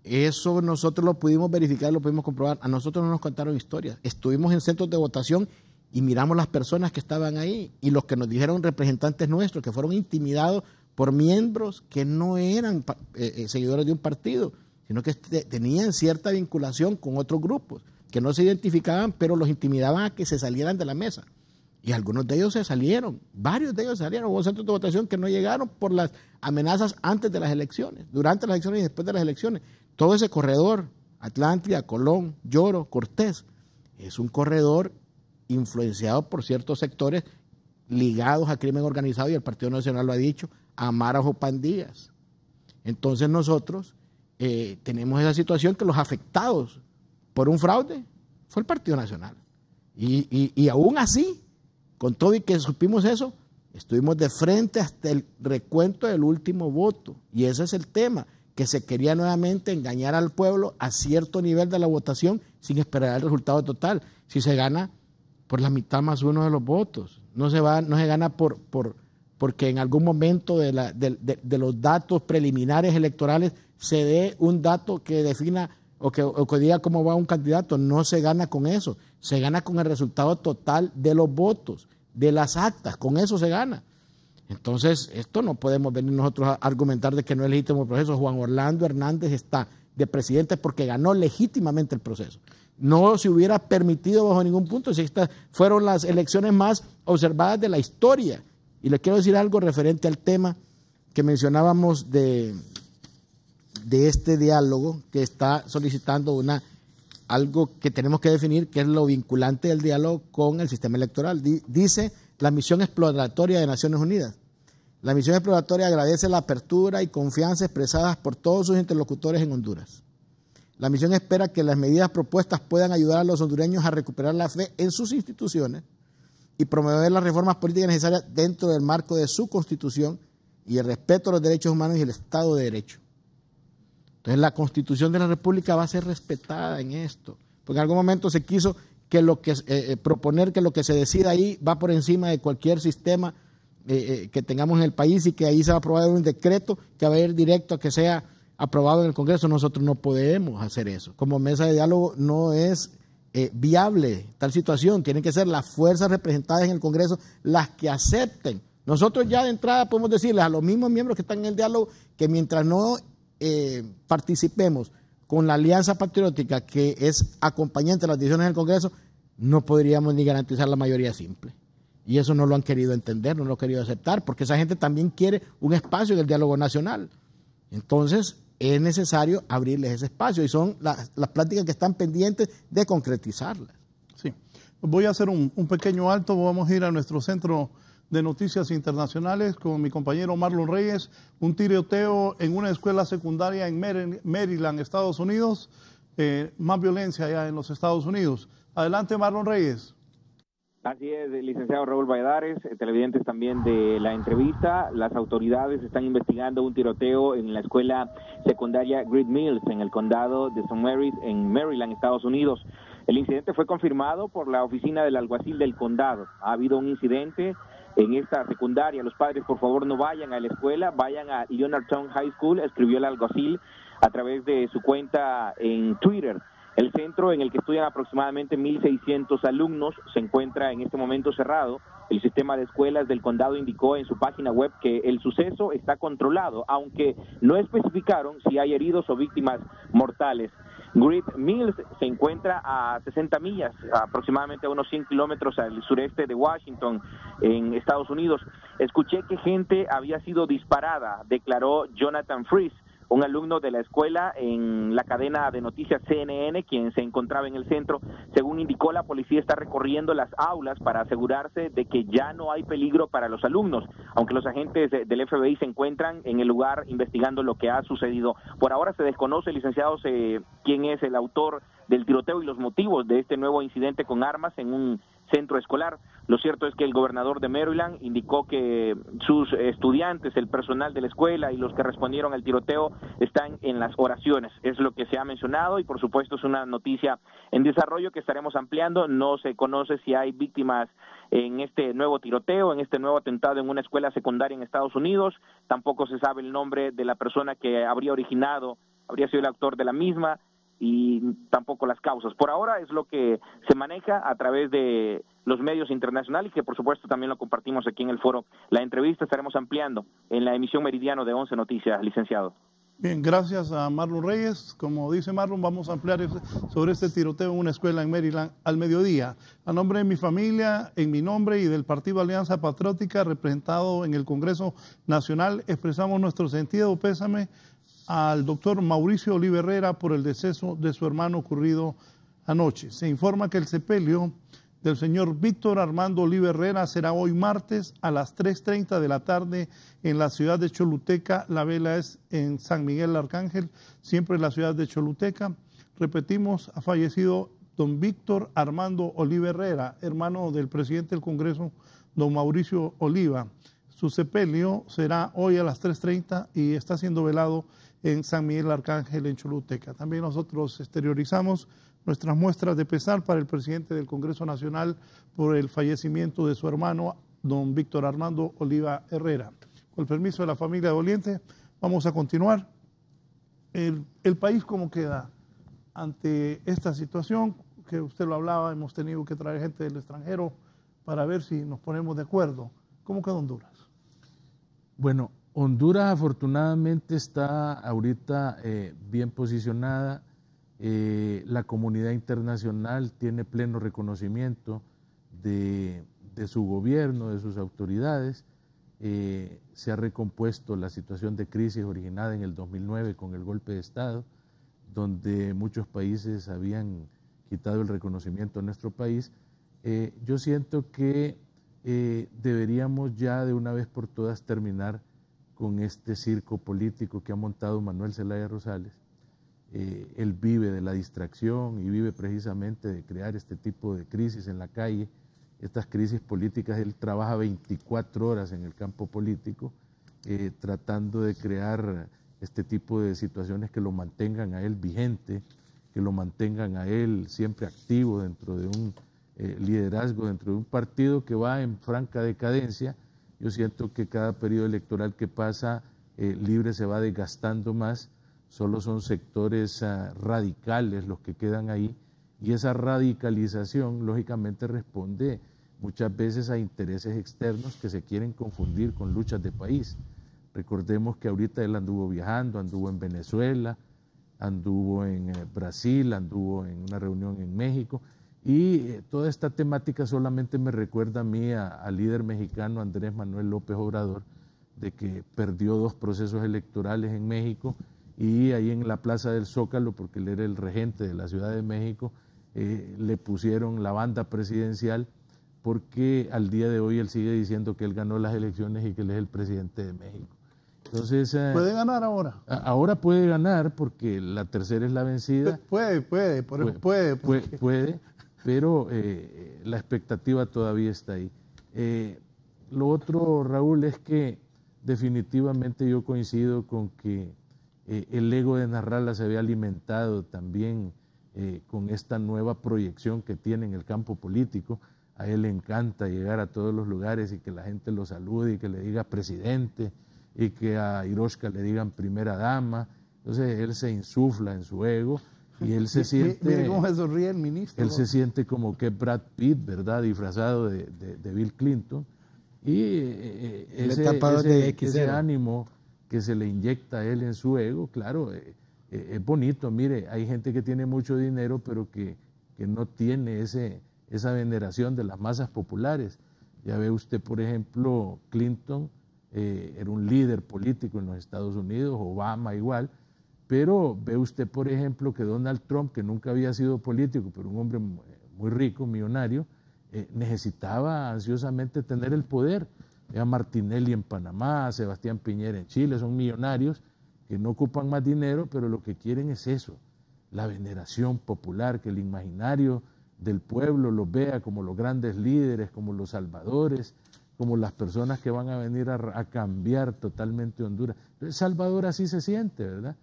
Eso nosotros lo pudimos verificar, lo pudimos comprobar. A nosotros no nos contaron historias. Estuvimos en centros de votación y miramos las personas que estaban ahí y los que nos dijeron representantes nuestros que fueron intimidados por miembros que no eran seguidores de un partido, sino que tenían cierta vinculación con otros grupos. que no se identificaban, pero los intimidaban a que se salieran de la mesa. Y algunos de ellos se salieron, varios de ellos salieron. Hubo centros de votación que no llegaron por las amenazas antes de las elecciones, durante las elecciones y después de las elecciones. Todo ese corredor, Atlántida, Colón, Lloro, Cortés, es un corredor influenciado por ciertos sectores ligados a crimen organizado, y el Partido Nacional lo ha dicho, a maras o pandillas. Entonces nosotros tenemos esa situación que los afectados por un fraude fue el Partido Nacional. Y aún así, con todo y que supimos eso, estuvimos de frente hasta el recuento del último voto. Y ese es el tema, que se quería nuevamente engañar al pueblo a cierto nivel de la votación sin esperar el resultado total. Si se gana por la mitad más uno de los votos, no se gana porque en algún momento de los datos preliminares electorales se dé un dato que defina o que diga cómo va un candidato. No se gana con eso, se gana con el resultado total de los votos, de las actas, con eso se gana. Entonces, esto no podemos venir nosotros a argumentar de que no es legítimo el proceso. Juan Orlando Hernández está de presidente porque ganó legítimamente el proceso. No se hubiera permitido bajo ningún punto, si estas fueron las elecciones más observadas de la historia. Y le quiero decir algo referente al tema que mencionábamos de este diálogo, que está solicitando algo que tenemos que definir, que es lo vinculante del diálogo con el sistema electoral. Dice la misión exploratoria de Naciones Unidas. La misión exploratoria agradece la apertura y confianza expresadas por todos sus interlocutores en Honduras. La misión espera que las medidas propuestas puedan ayudar a los hondureños a recuperar la fe en sus instituciones y promover las reformas políticas necesarias dentro del marco de su Constitución y el respeto a los derechos humanos y el Estado de Derecho. Entonces, la Constitución de la República va a ser respetada en esto, porque en algún momento se quiso proponer que lo que se decida ahí va por encima de cualquier sistema que tengamos en el país, y que ahí se va a aprobar un decreto que va a ir directo a que sea aprobado en el Congreso. Nosotros no podemos hacer eso. Como mesa de diálogo no es viable tal situación. Tienen que ser las fuerzas representadas en el Congreso las que acepten. Nosotros ya de entrada podemos decirles a los mismos miembros que están en el diálogo que mientras no participemos con la Alianza Patriótica, que es acompañante de las decisiones del Congreso, no podríamos ni garantizar la mayoría simple. Y eso no lo han querido entender, no lo han querido aceptar, porque esa gente también quiere un espacio en el diálogo nacional. Entonces, es necesario abrirles ese espacio, y son las pláticas que están pendientes de concretizarlas. Sí. Voy a hacer un pequeño alto, vamos a ir a nuestro centro de noticias internacionales con mi compañero Marlon Reyes. Un tiroteo en una escuela secundaria en Maryland, Estados Unidos. Más violencia allá en los Estados Unidos. Adelante, Marlon Reyes. Así es, licenciado Raúl Valladares, televidentes también de la entrevista. Las autoridades están investigando un tiroteo en la escuela secundaria Great Mills en el condado de St. Mary's en Maryland, Estados Unidos. El incidente fue confirmado por la oficina del alguacil del condado. Ha habido un incidente en esta secundaria. Los padres, por favor, no vayan a la escuela, vayan a Leonardtown High School, escribió el alguacil a través de su cuenta en Twitter. El centro, en el que estudian aproximadamente 1.600 alumnos, se encuentra en este momento cerrado. El sistema de escuelas del condado indicó en su página web que el suceso está controlado, aunque no especificaron si hay heridos o víctimas mortales. Great Mills se encuentra a 60 millas, aproximadamente a unos 100 kilómetros al sureste de Washington, en Estados Unidos. Escuché que gente había sido disparada, declaró Jonathan Fries, un alumno de la escuela en la cadena de noticias CNN, quien se encontraba en el centro. Según indicó, la policía está recorriendo las aulas para asegurarse de que ya no hay peligro para los alumnos, aunque los agentes del FBI se encuentran en el lugar investigando lo que ha sucedido. Por ahora se desconoce, licenciados, quién es el autor del tiroteo y los motivos de este nuevo incidente con armas en un centro escolar. Lo cierto es que el gobernador de Maryland indicó que sus estudiantes, el personal de la escuela y los que respondieron al tiroteo están en las oraciones. Es lo que se ha mencionado y por supuesto es una noticia en desarrollo que estaremos ampliando. No se conoce si hay víctimas en este nuevo tiroteo, en este nuevo atentado en una escuela secundaria en Estados Unidos. Tampoco se sabe el nombre de la persona que habría sido el autor de la misma, y tampoco las causas. Por ahora es lo que se maneja a través de los medios internacionales, y que por supuesto también lo compartimos aquí en el foro. La entrevista estaremos ampliando en la emisión meridiano de 11 Noticias, licenciado. Bien, gracias a Marlon Reyes. Como dice Marlon, vamos a ampliar sobre este tiroteo en una escuela en Maryland al mediodía. A nombre de mi familia, en mi nombre y del Partido Alianza Patriótica, representado en el Congreso Nacional, expresamos nuestro sentido pésame al doctor Mauricio Oliva Herrera por el deceso de su hermano ocurrido anoche. Se informa que el sepelio del señor Víctor Armando Oliva Herrera será hoy martes a las 3:30 de la tarde en la ciudad de Choluteca. La vela es en San Miguel Arcángel, siempre en la ciudad de Choluteca. Repetimos, ha fallecido don Víctor Armando Oliva Herrera, hermano del presidente del Congreso, don Mauricio Oliva. Su sepelio será hoy a las 3:30 y está siendo velado en San Miguel Arcángel, en Choluteca. También nosotros exteriorizamos nuestras muestras de pesar para el presidente del Congreso Nacional por el fallecimiento de su hermano, don Víctor Armando Oliva Herrera. Con el permiso de la familia doliente, vamos a continuar. El país, ¿cómo queda ante esta situación? Que usted lo hablaba, hemos tenido que traer gente del extranjero para ver si nos ponemos de acuerdo. ¿Cómo queda Honduras? Bueno, Honduras afortunadamente está ahorita bien posicionada. La comunidad internacional tiene pleno reconocimiento de su gobierno, de sus autoridades. Se ha recompuesto la situación de crisis originada en el 2009 con el golpe de Estado, donde muchos países habían quitado el reconocimiento a nuestro país. Yo siento que deberíamos ya de una vez por todas terminar con este circo político que ha montado Manuel Zelaya Rosales. Él vive de la distracción y vive precisamente de crear este tipo de crisis en la calle, estas crisis políticas. Él trabaja 24 horas en el campo político tratando de crear este tipo de situaciones que lo mantengan a él vigente, que lo mantengan a él siempre activo dentro de un liderazgo, dentro de un partido que va en franca decadencia. Yo siento que cada periodo electoral que pasa, Libre se va desgastando más. Solo son sectores radicales los que quedan ahí, y esa radicalización lógicamente responde muchas veces a intereses externos que se quieren confundir con luchas de país. Recordemos que ahorita él anduvo viajando, anduvo en Venezuela, anduvo en Brasil, anduvo en una reunión en México, y toda esta temática solamente me recuerda a mí al líder mexicano Andrés Manuel López Obrador, de que perdió 2 procesos electorales en México, y ahí en la Plaza del Zócalo, porque él era el regente de la Ciudad de México, le pusieron la banda presidencial, porque al día de hoy él sigue diciendo que él ganó las elecciones y que él es el presidente de México. Entonces, ¿puede ganar ahora? Ahora puede ganar, porque la tercera es la vencida. Puede, pero la expectativa todavía está ahí. Lo otro, Raúl, es que definitivamente yo coincido con que el ego de Nasrallah se había alimentado también con esta nueva proyección que tiene en el campo político. A él le encanta llegar a todos los lugares y que la gente lo salude y que le diga presidente, y que a Hiroshka le digan primera dama. Entonces él se insufla en su ego y él se siente... Mire cómo se sonríe el ministro. Él se siente como que Brad Pitt, ¿verdad? Disfrazado de Bill Clinton. Y ese ánimo que se le inyecta a él en su ego, claro, es bonito. Mire, hay gente que tiene mucho dinero, pero que no tiene esa veneración de las masas populares. Ya ve usted, por ejemplo, Clinton era un líder político en los Estados Unidos, Obama igual, pero ve usted, por ejemplo, que Donald Trump, que nunca había sido político, pero un hombre muy rico, millonario, necesitaba ansiosamente tener el poder. A Martinelli en Panamá, Sebastián Piñera en Chile, son millonarios que no ocupan más dinero, pero lo que quieren es eso, la veneración popular, que el imaginario del pueblo los vea como los grandes líderes, como los salvadores, como las personas que van a venir a cambiar totalmente Honduras. El Salvador así se siente, ¿verdad?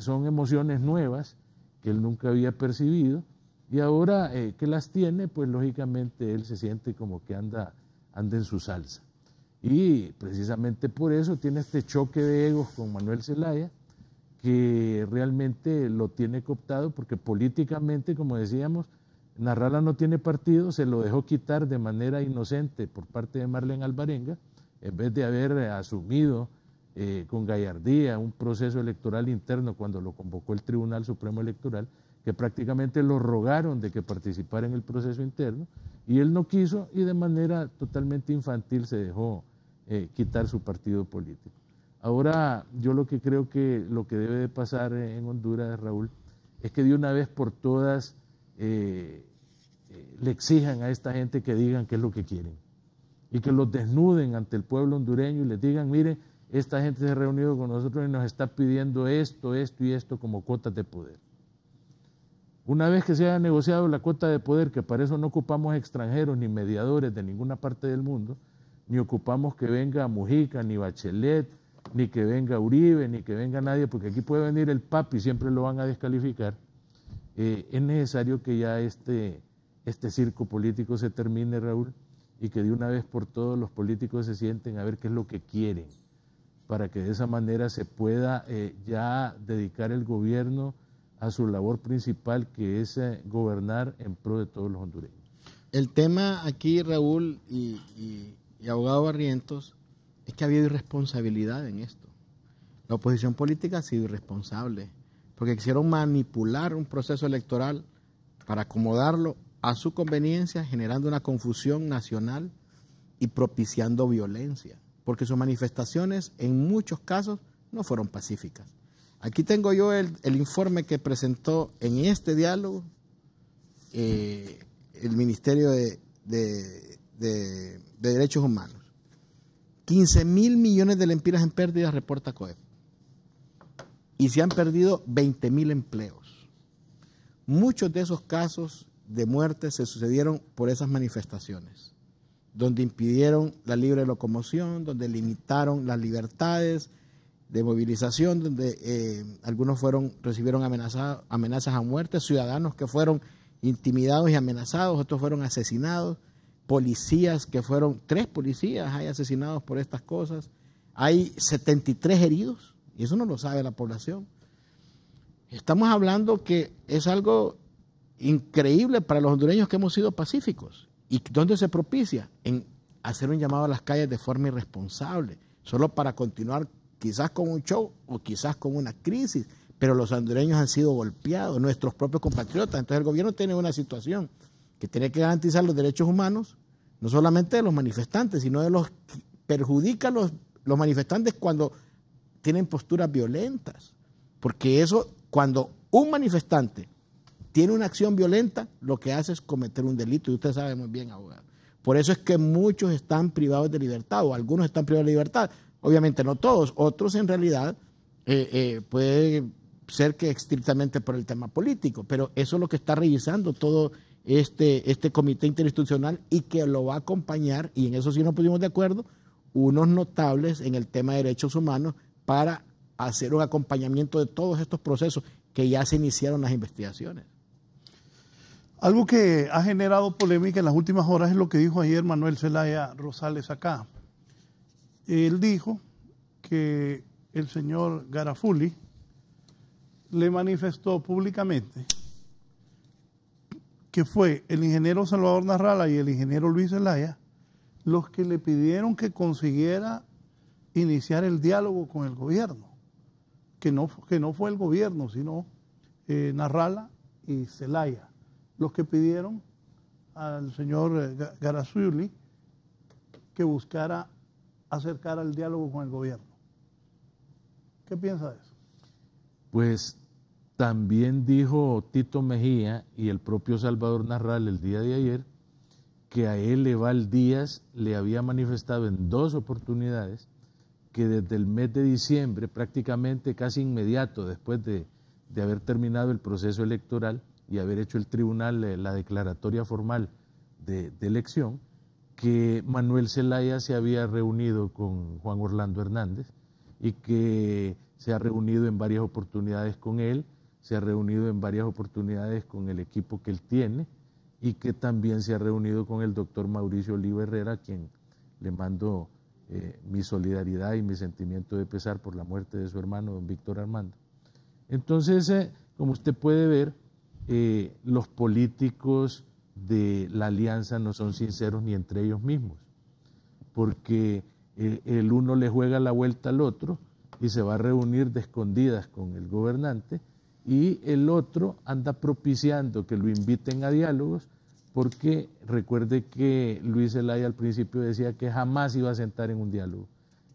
Son emociones nuevas que él nunca había percibido, y ahora que las tiene, pues lógicamente él se siente como que anda en su salsa. Y precisamente por eso tiene este choque de egos con Manuel Zelaya, que realmente lo tiene cooptado, porque políticamente, como decíamos, Nasrallah no tiene partido, se lo dejó quitar de manera inocente por parte de Marlene Alvarenga, en vez de haber asumido con gallardía un proceso electoral interno cuando lo convocó el Tribunal Supremo Electoral, que prácticamente lo rogaron de que participara en el proceso interno, y él no quiso y de manera totalmente infantil se dejó quitar su partido político. Ahora, yo lo que creo que lo que debe de pasar en Honduras, Raúl, es que de una vez por todas le exijan a esta gente que digan qué es lo que quieren y que los desnuden ante el pueblo hondureño y les digan, mire, esta gente se ha reunido con nosotros y nos está pidiendo esto, esto y esto como cuotas de poder. Una vez que se haya negociado la cuota de poder, que para eso no ocupamos extranjeros ni mediadores de ninguna parte del mundo, ni ocupamos que venga Mujica, ni Bachelet, ni que venga Uribe, ni que venga nadie, porque aquí puede venir el papi y siempre lo van a descalificar, es necesario que ya este circo político se termine, Raúl, y que de una vez por todas los políticos se sienten a ver qué es lo que quieren, para que de esa manera se pueda ya dedicar el gobierno a su labor principal, que es gobernar en pro de todos los hondureños. El tema aquí, Raúl y abogado Barrientos, es que ha habido irresponsabilidad en esto. La oposición política ha sido irresponsable, porque quisieron manipular un proceso electoral para acomodarlo a su conveniencia, generando una confusión nacional y propiciando violencia, porque sus manifestaciones en muchos casos no fueron pacíficas. Aquí tengo yo el informe que presentó en este diálogo el Ministerio de Derechos Humanos. 15.000 millones de lempiras en pérdidas, reporta COEP. Y se han perdido 20.000 empleos. Muchos de esos casos de muerte se sucedieron por esas manifestaciones, donde impidieron la libre locomoción, donde limitaron las libertades de movilización, donde algunos recibieron amenazas a muerte, ciudadanos que fueron intimidados y amenazados, otros fueron asesinados, policías que fueron, 3 policías hay asesinados por estas cosas, hay 73 heridos, y eso no lo sabe la población. Estamos hablando que es algo increíble para los hondureños que hemos sido pacíficos. ¿Y dónde se propicia? En hacer un llamado a las calles de forma irresponsable, solo para continuar quizás con un show o quizás con una crisis, pero los hondureños han sido golpeados, nuestros propios compatriotas. Entonces el gobierno tiene una situación que tiene que garantizar los derechos humanos, no solamente de los manifestantes, sino de los que perjudican los manifestantes cuando tienen posturas violentas. Porque eso, cuando un manifestante tiene una acción violenta, lo que hace es cometer un delito, y usted sabe muy bien, abogado. Por eso es que muchos están privados de libertad, o algunos están privados de libertad. Obviamente no todos, otros en realidad puede ser que estrictamente por el tema político, pero eso es lo que está revisando todo este comité interinstitucional y que lo va a acompañar, y en eso sí nos pusimos de acuerdo, unos notables en el tema de derechos humanos para hacer un acompañamiento de todos estos procesos que ya se iniciaron las investigaciones. Algo que ha generado polémica en las últimas horas es lo que dijo ayer Manuel Zelaya Rosales acá. Él dijo que el señor Garafuli le manifestó públicamente que fue el ingeniero Salvador Narrala y el ingeniero Luis Zelaya los que le pidieron que consiguiera iniciar el diálogo con el gobierno, que no fue el gobierno, sino Narrala y Zelaya, los que pidieron al señor Garafuli que buscara acercar al diálogo con el gobierno. ¿Qué piensa de eso? Pues también dijo Tito Mejía y el propio Salvador Narral el día de ayer que a él, Eval Díaz, le había manifestado en 2 oportunidades que desde el mes de diciembre, prácticamente casi inmediato después de haber terminado el proceso electoral y haber hecho el tribunal la declaratoria formal de elección, que Manuel Zelaya se había reunido con Juan Orlando Hernández y que se ha reunido en varias oportunidades con él, se ha reunido en varias oportunidades con el equipo que él tiene y que también se ha reunido con el doctor Mauricio Oliva Herrera, a quien le mando mi solidaridad y mi sentimiento de pesar por la muerte de su hermano, don Víctor Armando. Entonces, como usted puede ver, los políticos de la alianza no son sinceros ni entre ellos mismos, porque el uno le juega la vuelta al otro y se va a reunir de escondidas con el gobernante, y el otro anda propiciando que lo inviten a diálogos, porque recuerde que Luis Zelaya al principio decía que jamás iba a sentar en un diálogo,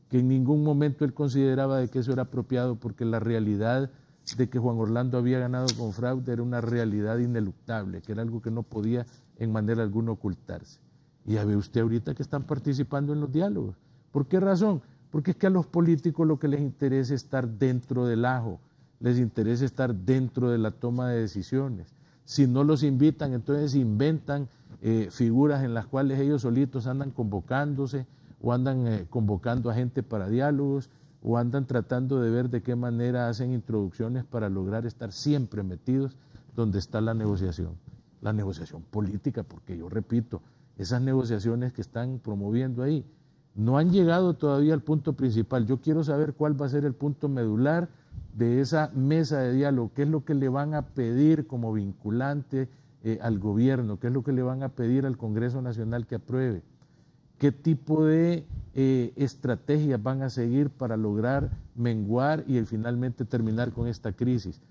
que en ningún momento él consideraba de que eso era apropiado, porque la realidad de que Juan Orlando había ganado con fraude era una realidad ineluctable, que era algo que no podía en manera alguna ocultarse. Y ya ve usted ahorita que están participando en los diálogos. ¿Por qué razón? Porque es que a los políticos lo que les interesa es estar dentro del ajo, les interesa estar dentro de la toma de decisiones. Si no los invitan, entonces inventan figuras en las cuales ellos solitos andan convocándose, o andan convocando a gente para diálogos, o andan tratando de ver de qué manera hacen introducciones para lograr estar siempre metidos donde está la negociación política, porque yo repito, esas negociaciones que están promoviendo ahí no han llegado todavía al punto principal. Yo quiero saber cuál va a ser el punto medular de esa mesa de diálogo, qué es lo que le van a pedir como vinculante al gobierno, qué es lo que le van a pedir al Congreso Nacional que apruebe, qué tipo de estrategias van a seguir para lograr menguar y finalmente terminar con esta crisis.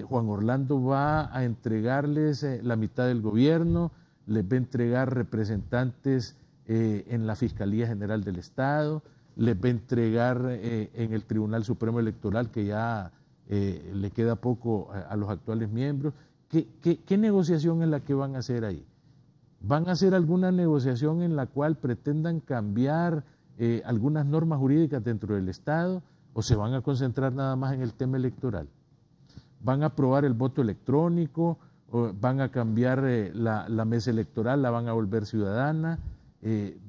Juan Orlando va a entregarles la mitad del gobierno, les va a entregar representantes en la Fiscalía General del Estado, les va a entregar en el Tribunal Supremo Electoral, que ya le queda poco a los actuales miembros. ¿Qué negociación es la que van a hacer ahí? ¿Van a hacer alguna negociación en la cual pretendan cambiar algunas normas jurídicas dentro del Estado, o se van a concentrar nada más en el tema electoral? ¿Van a aprobar el voto electrónico, o van a cambiar la mesa electoral, la van a volver ciudadana?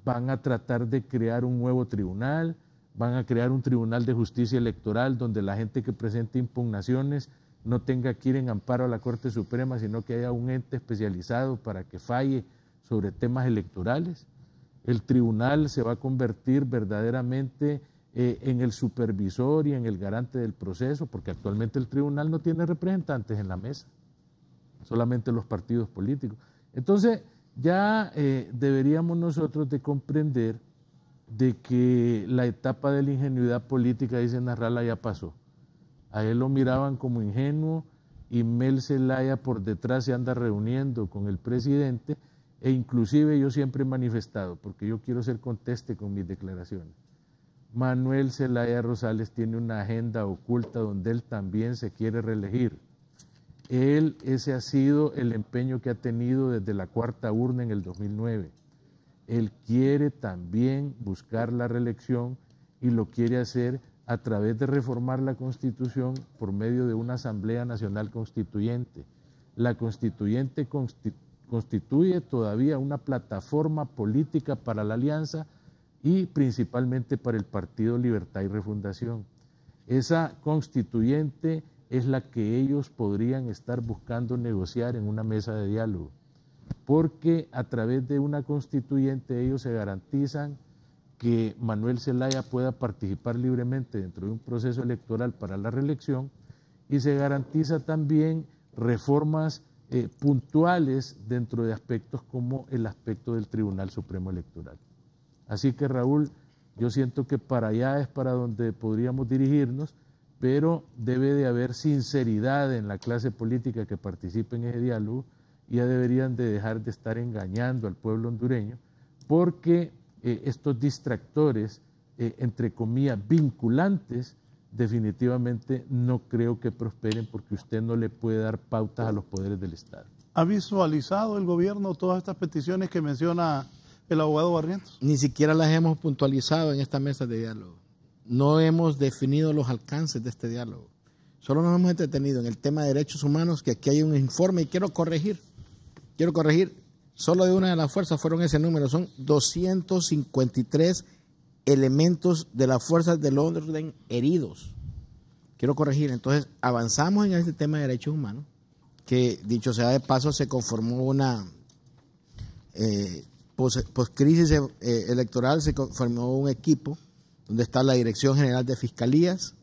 ¿Van a tratar de crear un nuevo tribunal? ¿Van a crear un tribunal de justicia electoral donde la gente que presente impugnaciones no tenga que ir en amparo a la Corte Suprema, sino que haya un ente especializado para que falle sobre temas electorales? El tribunal se va a convertir verdaderamente en el supervisor y en el garante del proceso, porque actualmente el tribunal no tiene representantes en la mesa, solamente los partidos políticos. Entonces, ya deberíamos nosotros de comprender de que la etapa de la ingenuidad política, dice Nasrallah, ya pasó. A él lo miraban como ingenuo, y Mel Zelaya por detrás se anda reuniendo con el presidente, e inclusive yo siempre he manifestado, porque yo quiero ser conteste con mis declaraciones, Manuel Zelaya Rosales tiene una agenda oculta donde él también se quiere reelegir. Ese ha sido el empeño que ha tenido desde la cuarta urna en el 2009. Él quiere también buscar la reelección, y lo quiere hacer a través de reformar la Constitución por medio de una Asamblea Nacional Constituyente. La Constituyente constituye todavía una plataforma política para la alianza y principalmente para el Partido Libertad y Refundación. Esa constituyente es la que ellos podrían estar buscando negociar en una mesa de diálogo, porque a través de una constituyente ellos se garantizan que Manuel Zelaya pueda participar libremente dentro de un proceso electoral para la reelección, y se garantiza también reformas puntuales dentro de aspectos como el aspecto del Tribunal Supremo Electoral. Así que, Raúl, yo siento que para allá es para donde podríamos dirigirnos, pero debe de haber sinceridad en la clase política que participe en ese diálogo, y ya deberían de dejar de estar engañando al pueblo hondureño, porque estos distractores, entre comillas, vinculantes, definitivamente no creo que prosperen, porque usted no le puede dar pautas a los poderes del Estado. ¿Ha visualizado el gobierno todas estas peticiones que menciona el abogado Barrientos? Ni siquiera las hemos puntualizado en esta mesa de diálogo. No hemos definido los alcances de este diálogo. Solo nos hemos entretenido en el tema de derechos humanos, que aquí hay un informe, y quiero corregir. Solo de una de las fuerzas fueron ese número, son 253 elementos de las fuerzas del orden heridos. Quiero corregir, entonces avanzamos en este tema de derechos humanos, que dicho sea de paso se conformó una post-crisis electoral, se conformó un equipo donde está la Dirección General de Fiscalías,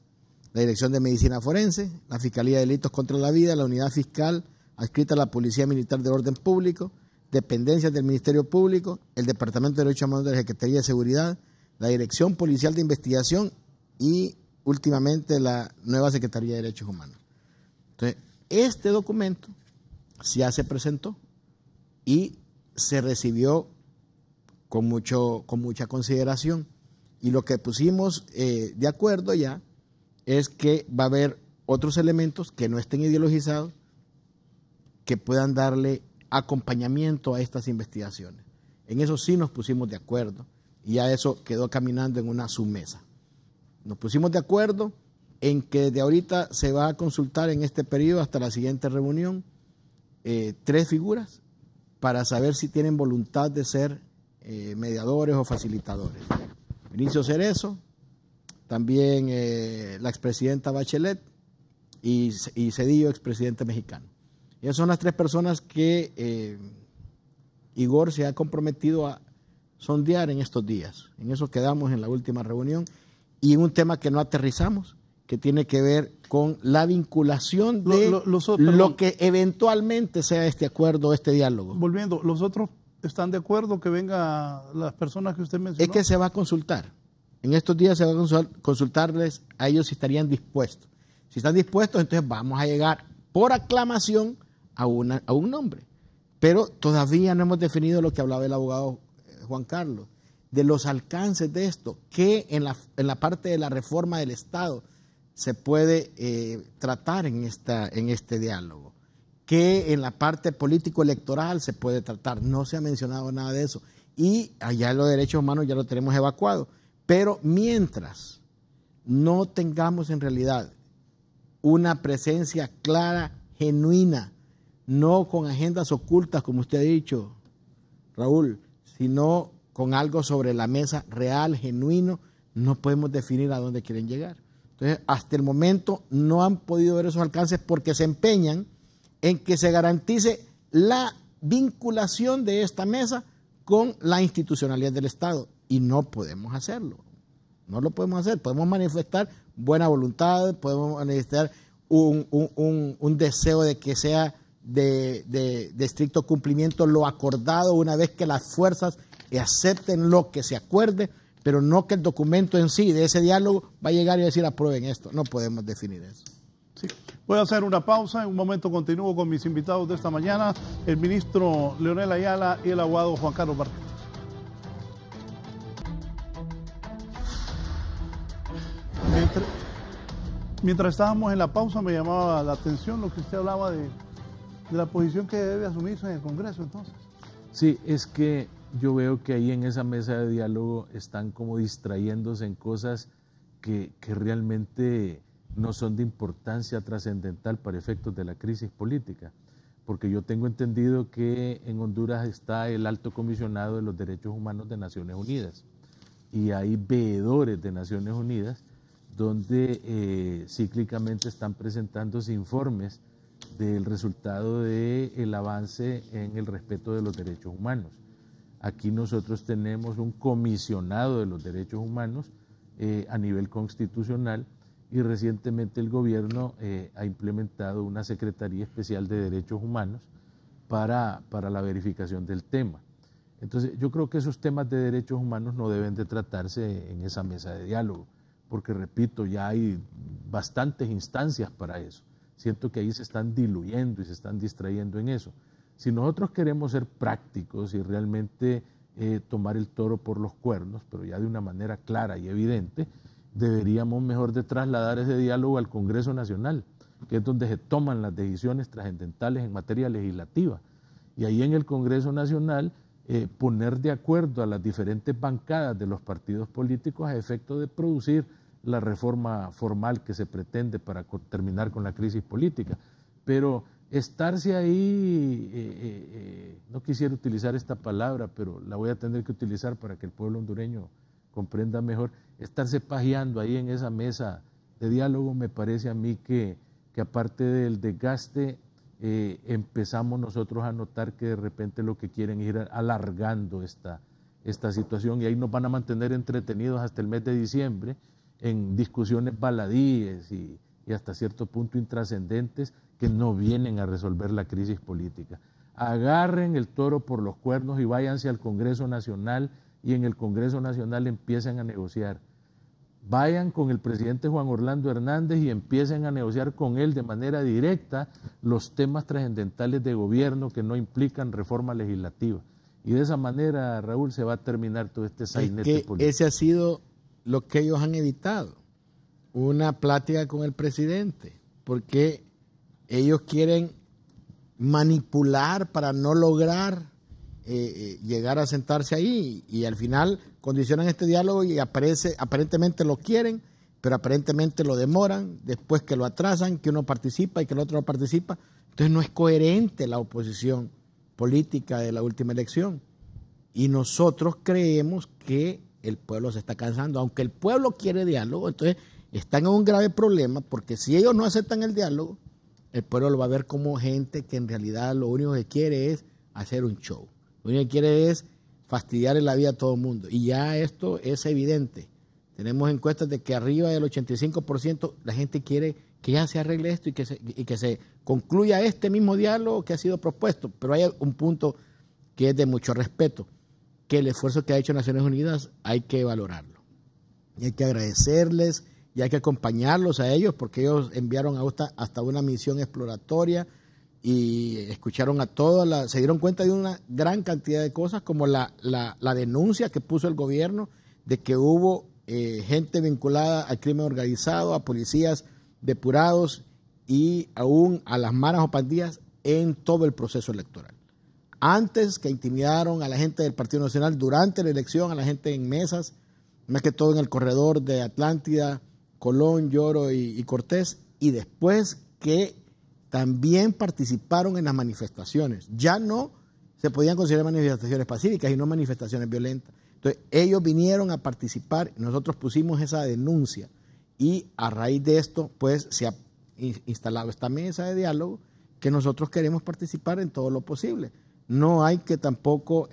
la Dirección de Medicina Forense, la Fiscalía de Delitos contra la Vida, la Unidad Fiscal adscrita a la Policía Militar de Orden Público, dependencias del Ministerio Público, el Departamento de Derechos Humanos de la Secretaría de Seguridad, la Dirección Policial de Investigación y últimamente la nueva Secretaría de Derechos Humanos. Entonces, este documento ya se presentó y se recibió con mucha consideración. Y lo que pusimos de acuerdo ya es que va a haber otros elementos que no estén ideologizados, que puedan darle acompañamiento a estas investigaciones. En eso sí nos pusimos de acuerdo y ya eso quedó caminando en una submesa. Nos pusimos de acuerdo en que de ahorita se va a consultar en este periodo hasta la siguiente reunión 3 figuras para saber si tienen voluntad de ser mediadores o facilitadores. Vinicio Cerezo, también la expresidenta Bachelet y Zedillo, expresidente mexicano. Esas son las 3 personas que Igor se ha comprometido a sondear en estos días. En eso quedamos en la última reunión y en un tema que no aterrizamos, que tiene que ver con la vinculación de lo que eventualmente sea este acuerdo, este diálogo. Volviendo, ¿los otros están de acuerdo que vengan las personas que usted mencionó? Es que se va a consultar. En estos días se va a consultarles a ellos si estarían dispuestos. Si están dispuestos, entonces vamos a llegar por aclamación a un nombre. Pero todavía no hemos definido lo que hablaba el abogado Juan Carlos, de los alcances de esto, que en la parte de la reforma del Estado se puede tratar en este diálogo, que en la parte político-electoral se puede tratar. No se ha mencionado nada de eso. Y allá los derechos humanos ya lo tenemos evacuado. Pero mientras no tengamos en realidad una presencia clara, genuina, no con agendas ocultas, como usted ha dicho, Raúl, sino con algo sobre la mesa real, genuino, no podemos definir a dónde quieren llegar. Entonces, hasta el momento no han podido ver esos alcances porque se empeñan en que se garantice la vinculación de esta mesa con la institucionalidad del Estado. Y no podemos hacerlo. No lo podemos hacer. Podemos manifestar buena voluntad, podemos manifestar un deseo de que sea de estricto cumplimiento lo acordado una vez que las fuerzas acepten lo que se acuerde, pero no que el documento en sí de ese diálogo va a llegar y decir aprueben esto. No podemos definir eso. Sí. Voy a hacer una pausa, en un momento continúo con mis invitados de esta mañana, el ministro Leonel Ayala y el abogado Juan Carlos Barrientos. Mientras estábamos en la pausa me llamaba la atención lo que usted hablaba de la posición que debe asumirse en el Congreso entonces. Sí, es que yo veo que ahí en esa mesa de diálogo están como distrayéndose en cosas que realmente no son de importancia trascendental para efectos de la crisis política, porque yo tengo entendido que en Honduras está el alto comisionado de los derechos humanos de Naciones Unidas y hay veedores de Naciones Unidas donde cíclicamente están presentándose informes del resultado del avance en el respeto de los derechos humanos. Aquí nosotros tenemos un comisionado de los derechos humanos a nivel constitucional y recientemente el gobierno ha implementado una Secretaría Especial de Derechos Humanos para la verificación del tema. Entonces yo creo que esos temas de derechos humanos no deben de tratarse en esa mesa de diálogo, porque repito, ya hay bastantes instancias para eso. Siento que ahí se están diluyendo y se están distrayendo en eso. Si nosotros queremos ser prácticos y realmente tomar el toro por los cuernos, pero ya de una manera clara y evidente, deberíamos mejor de trasladar ese diálogo al Congreso Nacional, que es donde se toman las decisiones trascendentales en materia legislativa. Y ahí en el Congreso Nacional poner de acuerdo a las diferentes bancadas de los partidos políticos a efecto de producir la reforma formal que se pretende para terminar con la crisis política. Pero estarse ahí, no quisiera utilizar esta palabra, pero la voy a tener que utilizar para que el pueblo hondureño comprenda mejor, estarse pajeando ahí en esa mesa de diálogo me parece a mí que aparte del desgaste, empezamos nosotros a notar que de repente lo que quieren es ir alargando esta situación y ahí nos van a mantener entretenidos hasta el mes de diciembre en discusiones baladíes y hasta cierto punto intrascendentes que no vienen a resolver la crisis política. Agarren el toro por los cuernos y váyanse al Congreso Nacional y en el Congreso Nacional empiecen a negociar. Vayan con el presidente Juan Orlando Hernández y empiecen a negociar con él de manera directa los temas trascendentales de gobierno que no implican reforma legislativa. Y de esa manera, Raúl, se va a terminar todo este sainete político. Ese ha sido lo que ellos han evitado, una plática con el presidente, porque ellos quieren manipular para no lograr llegar a sentarse ahí, y al final condicionan este diálogo y aparentemente lo quieren, pero aparentemente lo demoran, después que lo atrasan, que uno participa y que el otro no participa. Entonces no es coherente la oposición política de la última elección, y nosotros creemos que el pueblo se está cansando. Aunque el pueblo quiere diálogo, entonces están en un grave problema, porque si ellos no aceptan el diálogo, el pueblo lo va a ver como gente que en realidad lo único que quiere es hacer un show. Lo único que quiere es fastidiar en la vida a todo el mundo. Y ya esto es evidente. Tenemos encuestas de que arriba del 85% la gente quiere que ya se arregle esto y que se concluya este mismo diálogo que ha sido propuesto. Pero hay un punto que es de mucho respeto, que el esfuerzo que ha hecho Naciones Unidas hay que valorarlo. Y hay que agradecerles y hay que acompañarlos a ellos, porque ellos enviaron hasta una misión exploratoria y escucharon a todas, se dieron cuenta de una gran cantidad de cosas, como la denuncia que puso el gobierno de que hubo gente vinculada al crimen organizado, a policías depurados y aún a las maras o pandillas en todo el proceso electoral. Antes, que intimidaron a la gente del Partido Nacional, durante la elección a la gente en mesas, más que todo en el corredor de Atlántida, Colón, Lloro y Cortés, y después que también participaron en las manifestaciones. Ya no se podían considerar manifestaciones pacíficas y no manifestaciones violentas. Entonces ellos vinieron a participar, nosotros pusimos esa denuncia y a raíz de esto pues se ha instalado esta mesa de diálogo que nosotros queremos participar en todo lo posible. No hay que tampoco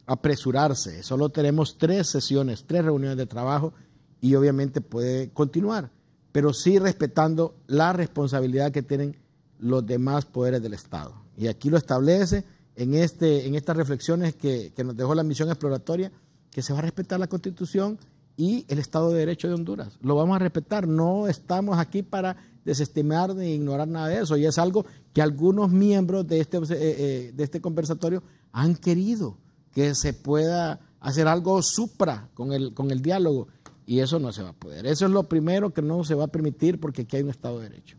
apresurarse, solo tenemos 3 sesiones, 3 reuniones de trabajo y obviamente puede continuar, pero sí respetando la responsabilidad que tienen los demás poderes del Estado. Y aquí lo establece en estas reflexiones que nos dejó la misión exploratoria, que se va a respetar la Constitución y el Estado de Derecho de Honduras. Lo vamos a respetar, no estamos aquí para desestimar ni ignorar nada de eso, y es algo que algunos miembros de este conversatorio han querido, que se pueda hacer algo supra con el diálogo, y eso no se va a poder. Eso es lo primero que no se va a permitir, porque aquí hay un Estado de Derecho.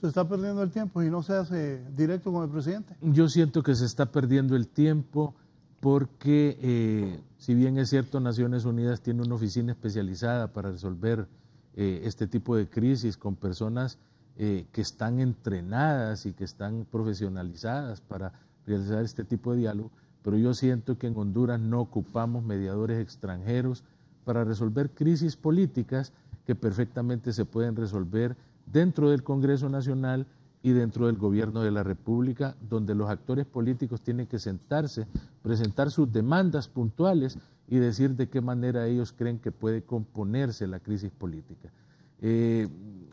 Se está perdiendo el tiempo y no se hace directo con el presidente. Yo siento que se está perdiendo el tiempo porque, si bien es cierto, Naciones Unidas tiene una oficina especializada para resolver este tipo de crisis con personas que están entrenadas y que están profesionalizadas para realizar este tipo de diálogo, pero yo siento que en Honduras no ocupamos mediadores extranjeros para resolver crisis políticas que perfectamente se pueden resolver dentro del Congreso Nacional y dentro del Gobierno de la República, donde los actores políticos tienen que sentarse, presentar sus demandas puntuales y decir de qué manera ellos creen que puede componerse la crisis política.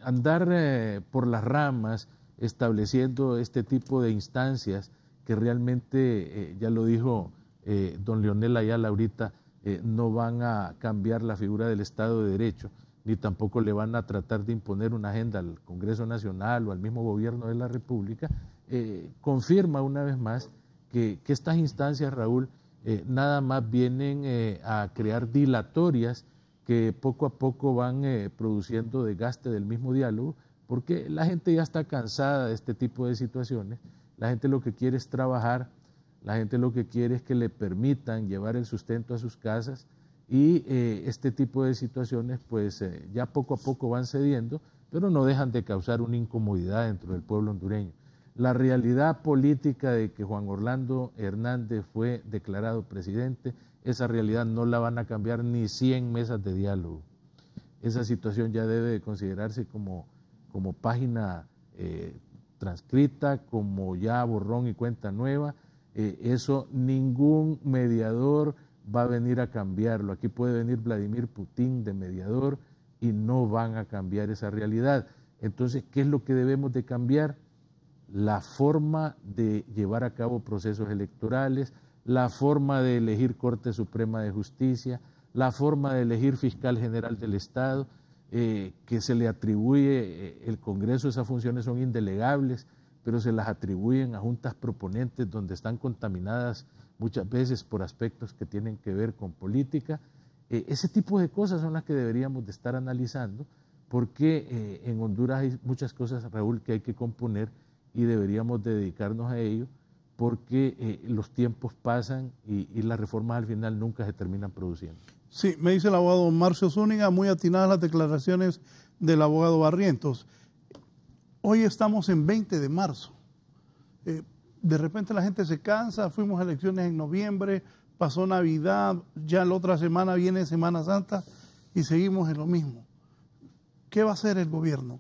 Andar por las ramas estableciendo este tipo de instancias que realmente, ya lo dijo don Leonel Ayala ahorita, no van a cambiar la figura del Estado de Derecho, ni tampoco le van a tratar de imponer una agenda al Congreso Nacional o al mismo Gobierno de la República, confirma una vez más que estas instancias, Raúl, nada más vienen a crear dilatorias que poco a poco van produciendo desgaste del mismo diálogo, porque la gente ya está cansada de este tipo de situaciones. La gente lo que quiere es trabajar, la gente lo que quiere es que le permitan llevar el sustento a sus casas, y este tipo de situaciones pues ya poco a poco van cediendo, pero no dejan de causar una incomodidad dentro del pueblo hondureño. La realidad política de que Juan Orlando Hernández fue declarado presidente, esa realidad no la van a cambiar ni 100 mesas de diálogo. Esa situación ya debe de considerarse como página transcrita, como ya borrón y cuenta nueva. Eso ningún mediador va a venir a cambiarlo. Aquí puede venir Vladimir Putin de mediador y no van a cambiar esa realidad. Entonces, ¿qué es lo que debemos de cambiar? la forma de llevar a cabo procesos electorales, la forma de elegir Corte Suprema de Justicia, la forma de elegir fiscal general del Estado, que se le atribuye el Congreso, esas funciones son indelegables, pero se las atribuyen a juntas proponentes donde están contaminadas muchas veces por aspectos que tienen que ver con política. Ese tipo de cosas son las que deberíamos de estar analizando, porque en Honduras hay muchas cosas, Raúl, que hay que componer y deberíamos dedicarnos a ello, porque los tiempos pasan y las reformas al final nunca se terminan produciendo. Sí, me dice el abogado Marcio Zúñiga, muy atinadas las declaraciones del abogado Barrientos. Hoy estamos en 20 de marzo. De repente la gente se cansa, fuimos a elecciones en noviembre, pasó Navidad, ya la otra semana viene Semana Santa y seguimos en lo mismo. ¿Qué va a hacer el gobierno?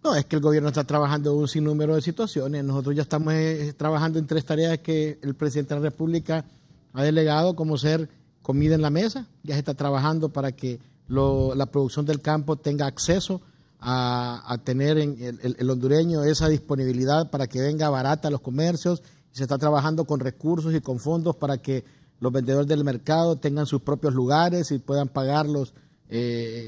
No, es que el gobierno está trabajando en un sinnúmero de situaciones. Nosotros ya estamos trabajando en 3 tareas que el presidente de la República ha delegado, como ser comida en la mesa. Ya se está trabajando para que la producción del campo tenga acceso a tener en el hondureño esa disponibilidad para que venga barata a los comercios. Se está trabajando con recursos y con fondos para que los vendedores del mercado tengan sus propios lugares y puedan pagarlos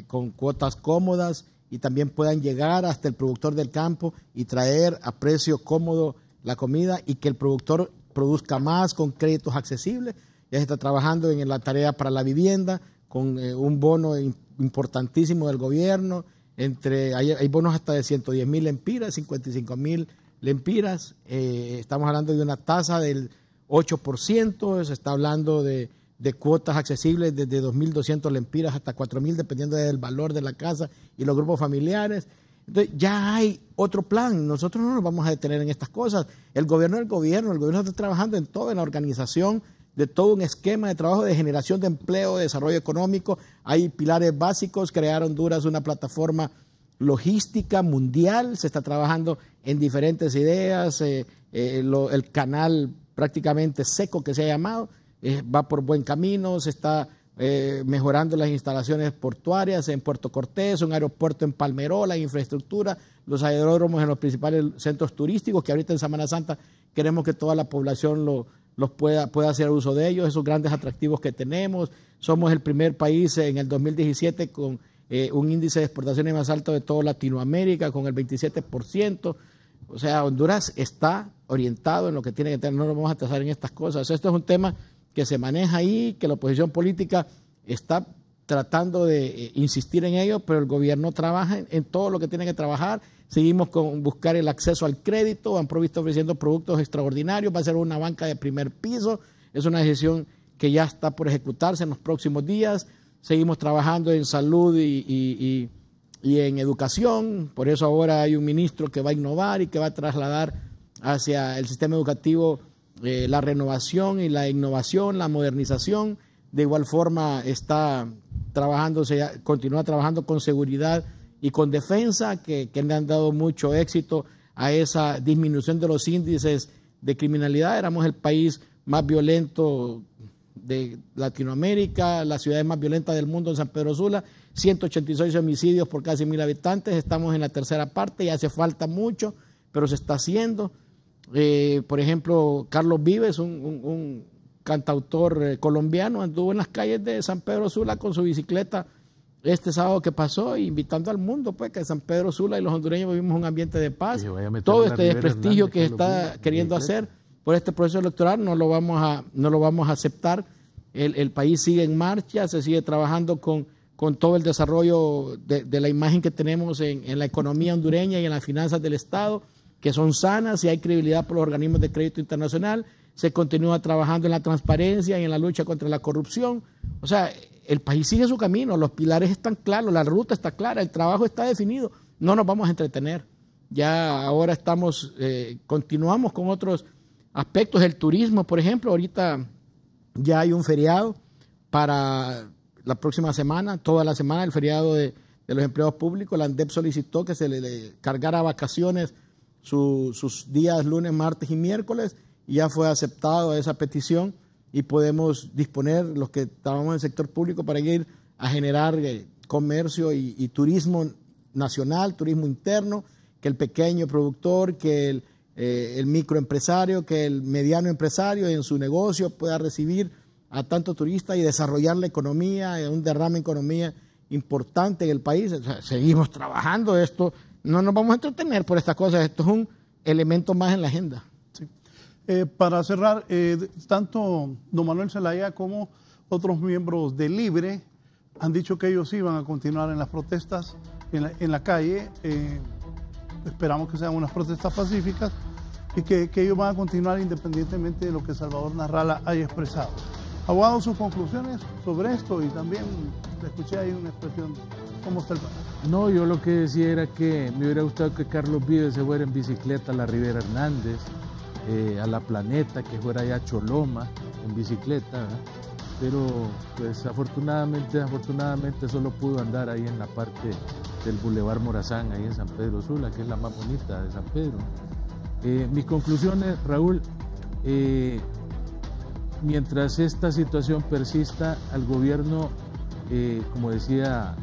con cuotas cómodas, y también puedan llegar hasta el productor del campo y traer a precio cómodo la comida, y que el productor produzca más con créditos accesibles. Ya se está trabajando en la tarea para la vivienda con un bono importantísimo del gobierno. Hay bonos hasta de 110,000 lempiras, 55,000 lempiras. Estamos hablando de una tasa del 8%, se está hablando de cuotas accesibles desde 2.200 lempiras hasta 4.000, dependiendo del valor de la casa y los grupos familiares. Entonces, ya hay otro plan. Nosotros no nos vamos a detener en estas cosas. El gobierno está trabajando en todo, en la organización de todo un esquema de trabajo de generación de empleo, de desarrollo económico. Hay pilares básicos. Crear Honduras una plataforma logística mundial. Se está trabajando en diferentes ideas. El canal prácticamente seco que se ha llamado va por buen camino. Se está mejorando las instalaciones portuarias en Puerto Cortés, un aeropuerto en Palmerola, infraestructura, los aeródromos en los principales centros turísticos, que ahorita en Semana Santa queremos que toda la población los pueda hacer uso de ellos, esos grandes atractivos que tenemos. Somos el primer país en el 2017 con un índice de exportaciones más alto de toda Latinoamérica, con el 27%. O sea, Honduras está orientado en lo que tiene que tener, no nos vamos a atrasar en estas cosas. Esto es un tema que se maneja ahí, que la oposición política está tratando de insistir en ello, pero el gobierno trabaja en todo lo que tiene que trabajar. Seguimos con buscar el acceso al crédito, han provisto ofreciendo productos extraordinarios, va a ser una banca de primer piso, es una decisión que ya está por ejecutarse en los próximos días. Seguimos trabajando en salud y en educación, por eso ahora hay un ministro que va a innovar y que va a trasladar hacia el sistema educativo la renovación y la innovación, la modernización. De igual forma continúa trabajando con seguridad y con defensa, que le han dado mucho éxito a esa disminución de los índices de criminalidad. Éramos el país más violento de Latinoamérica, la ciudad más violenta del mundo en San Pedro Sula, 186 homicidios por casi 1,000 habitantes, estamos en la tercera parte, ya hace falta mucho, pero se está haciendo. Por ejemplo, Carlos Vives, un cantautor colombiano, anduvo en las calles de San Pedro Sula con su bicicleta este sábado que pasó, invitando al mundo pues que San Pedro Sula y los hondureños vivimos un ambiente de paz. Todo este desprestigio que está queriendo hacer por este proceso electoral no lo vamos a aceptar. El país sigue en marcha, se sigue trabajando con todo el desarrollo de la imagen que tenemos en la economía hondureña y en las finanzas del Estado, que son sanas y hay credibilidad por los organismos de crédito internacional. Se continúa trabajando en la transparencia y en la lucha contra la corrupción. O sea, el país sigue su camino, los pilares están claros, la ruta está clara, el trabajo está definido, no nos vamos a entretener. Ya ahora continuamos con otros aspectos, el turismo, por ejemplo, ahorita ya hay un feriado para la próxima semana, toda la semana, el feriado de los empleados públicos. La ANDEP solicitó que se le cargara a vacaciones sus días lunes, martes y miércoles, y ya fue aceptado esa petición y podemos disponer los que trabajamos en el sector público para ir a generar comercio y turismo nacional, turismo interno, que el pequeño productor, que el microempresario, que el mediano empresario en su negocio pueda recibir a tanto turista y desarrollar la economía, un derrame de economía importante en el país. O sea, seguimos trabajando esto, no nos vamos a entretener por estas cosas, esto es un elemento más en la agenda. Sí. Para cerrar, tanto don Manuel Zelaya como otros miembros de Libre han dicho que ellos iban a continuar en las protestas en la calle. Esperamos que sean unas protestas pacíficas y que ellos van a continuar independientemente de lo que Salvador Narrala haya expresado. Abogado, sus conclusiones sobre esto, y también le escuché ahí una expresión, ¿cómo está el país? No, yo lo que decía era que me hubiera gustado que Carlos Vives se fuera en bicicleta a la Rivera Hernández, a la Planeta, que fuera allá a Choloma en bicicleta, ¿verdad? Pero pues afortunadamente solo pudo andar ahí en la parte del Boulevard Morazán, ahí en San Pedro Sula, que es la más bonita de San Pedro. Mis conclusiones, Raúl, mientras esta situación persista, al gobierno, como decía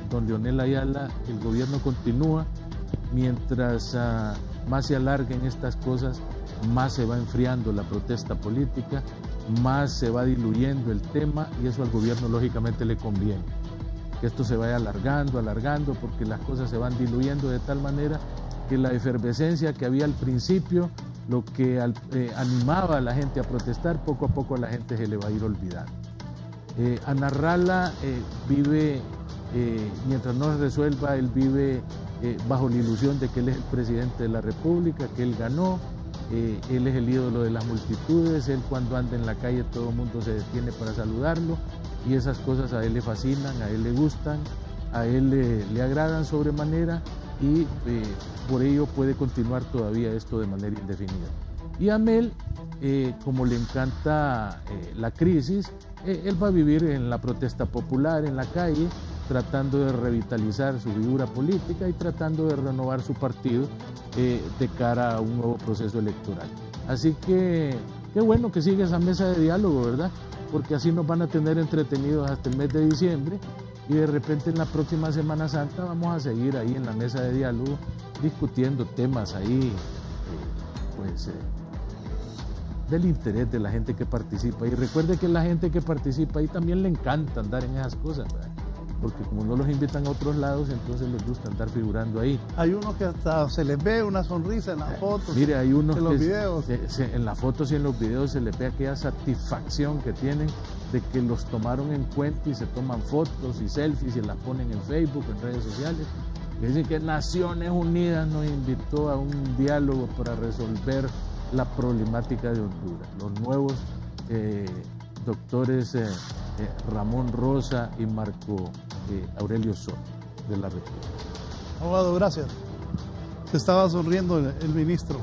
don Leonel Ayala, el gobierno continúa. Mientras más se alarguen estas cosas, más se va enfriando la protesta política, más se va diluyendo el tema, y eso al gobierno lógicamente le conviene. Que esto se vaya alargando, porque las cosas se van diluyendo de tal manera que la efervescencia que había al principio, lo que animaba a la gente a protestar, poco a poco a la gente se le va a ir olvidando. A Narrala vive, mientras no se resuelva, él vive bajo la ilusión de que él es el presidente de la República, que él ganó, él es el ídolo de las multitudes, él cuando anda en la calle todo el mundo se detiene para saludarlo, y esas cosas a él le fascinan, a él le gustan, a él le agradan sobremanera, y por ello puede continuar todavía esto de manera indefinida. Y a Mel, como le encanta la crisis, él va a vivir en la protesta popular, en la calle, tratando de revitalizar su figura política y tratando de renovar su partido de cara a un nuevo proceso electoral. Así que qué bueno que siga esa mesa de diálogo, ¿verdad? Porque así nos van a tener entretenidos hasta el mes de diciembre, y de repente en la próxima Semana Santa vamos a seguir ahí en la mesa de diálogo discutiendo temas ahí, del interés de la gente que participa. Y recuerde que la gente que participa ahí también le encanta andar en esas cosas, ¿verdad? Porque como no los invitan a otros lados, entonces les gusta andar figurando ahí. Hay unos que hasta se les ve una sonrisa en las fotos, mire, hay unos en los videos. En las fotos y en los videos se les ve aquella satisfacción que tienen de que los tomaron en cuenta, y se toman fotos y selfies y las ponen en Facebook, en redes sociales. Y dicen que Naciones Unidas nos invitó a un diálogo para resolver la problemática de Honduras. Los nuevos doctores Ramón Rosa y Marco Aurelio Soto de la República. Abogado, gracias. Se estaba sonriendo el ministro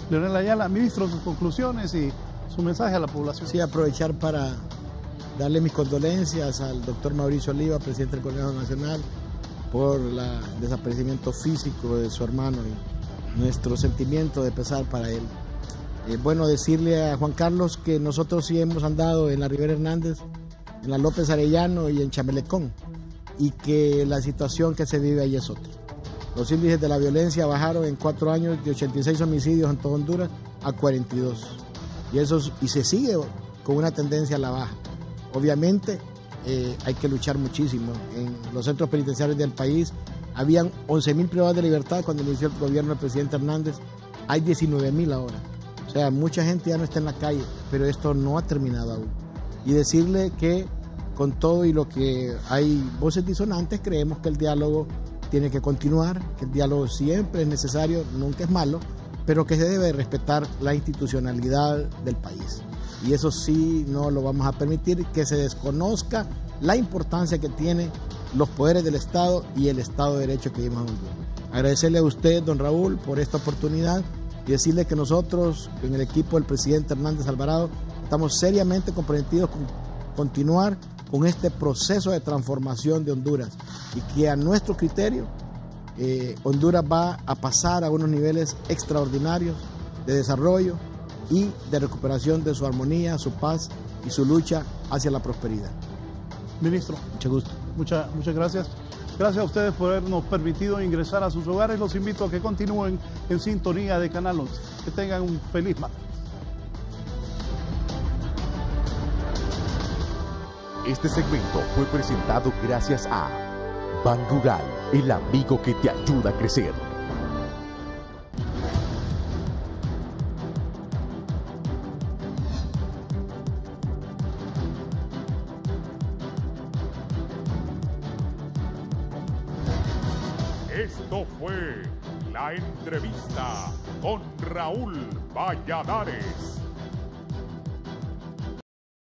Leonel Ayala. Ministro, sus conclusiones y su mensaje a la población. Sí, aprovechar para darle mis condolencias al doctor Mauricio Oliva, presidente del Consejo Nacional, por el desaparecimiento físico de su hermano, y nuestro sentimiento de pesar para él. Bueno, decirle a Juan Carlos que nosotros sí hemos andado en la Rivera Hernández, en la López Arellano y en Chamelecón, y que la situación que se vive ahí es otra. Los índices de la violencia bajaron en 4 años de 86 homicidios en todo Honduras a 42, y se sigue con una tendencia a la baja. Obviamente hay que luchar muchísimo. En los centros penitenciarios del país habían 11.000 privados de libertad cuando inició el gobierno del presidente Hernández, hay 19.000 ahora. O sea, mucha gente ya no está en la calle, pero esto no ha terminado aún. Y decirle que con todo y lo que hay voces disonantes, creemos que el diálogo tiene que continuar, que el diálogo siempre es necesario, nunca es malo, pero que se debe respetar la institucionalidad del país. Y eso sí no lo vamos a permitir, que se desconozca la importancia que tienen los poderes del Estado y el Estado de Derecho que vivimos en Honduras. Agradecerle a usted, don Raúl, por esta oportunidad, y decirle que nosotros, en el equipo del presidente Hernández Alvarado, estamos seriamente comprometidos con continuar con este proceso de transformación de Honduras, y que a nuestro criterio Honduras va a pasar a unos niveles extraordinarios de desarrollo y de recuperación de su armonía, su paz y su lucha hacia la prosperidad. Ministro, mucho gusto. Muchas gracias. Gracias a ustedes por habernos permitido ingresar a sus hogares. Los invito a que continúen en sintonía de Canal 11. Que tengan un feliz martes. Este segmento fue presentado gracias a Ban Rural, el amigo que te ayuda a crecer. Esto fue La Entrevista con Raúl Valladares.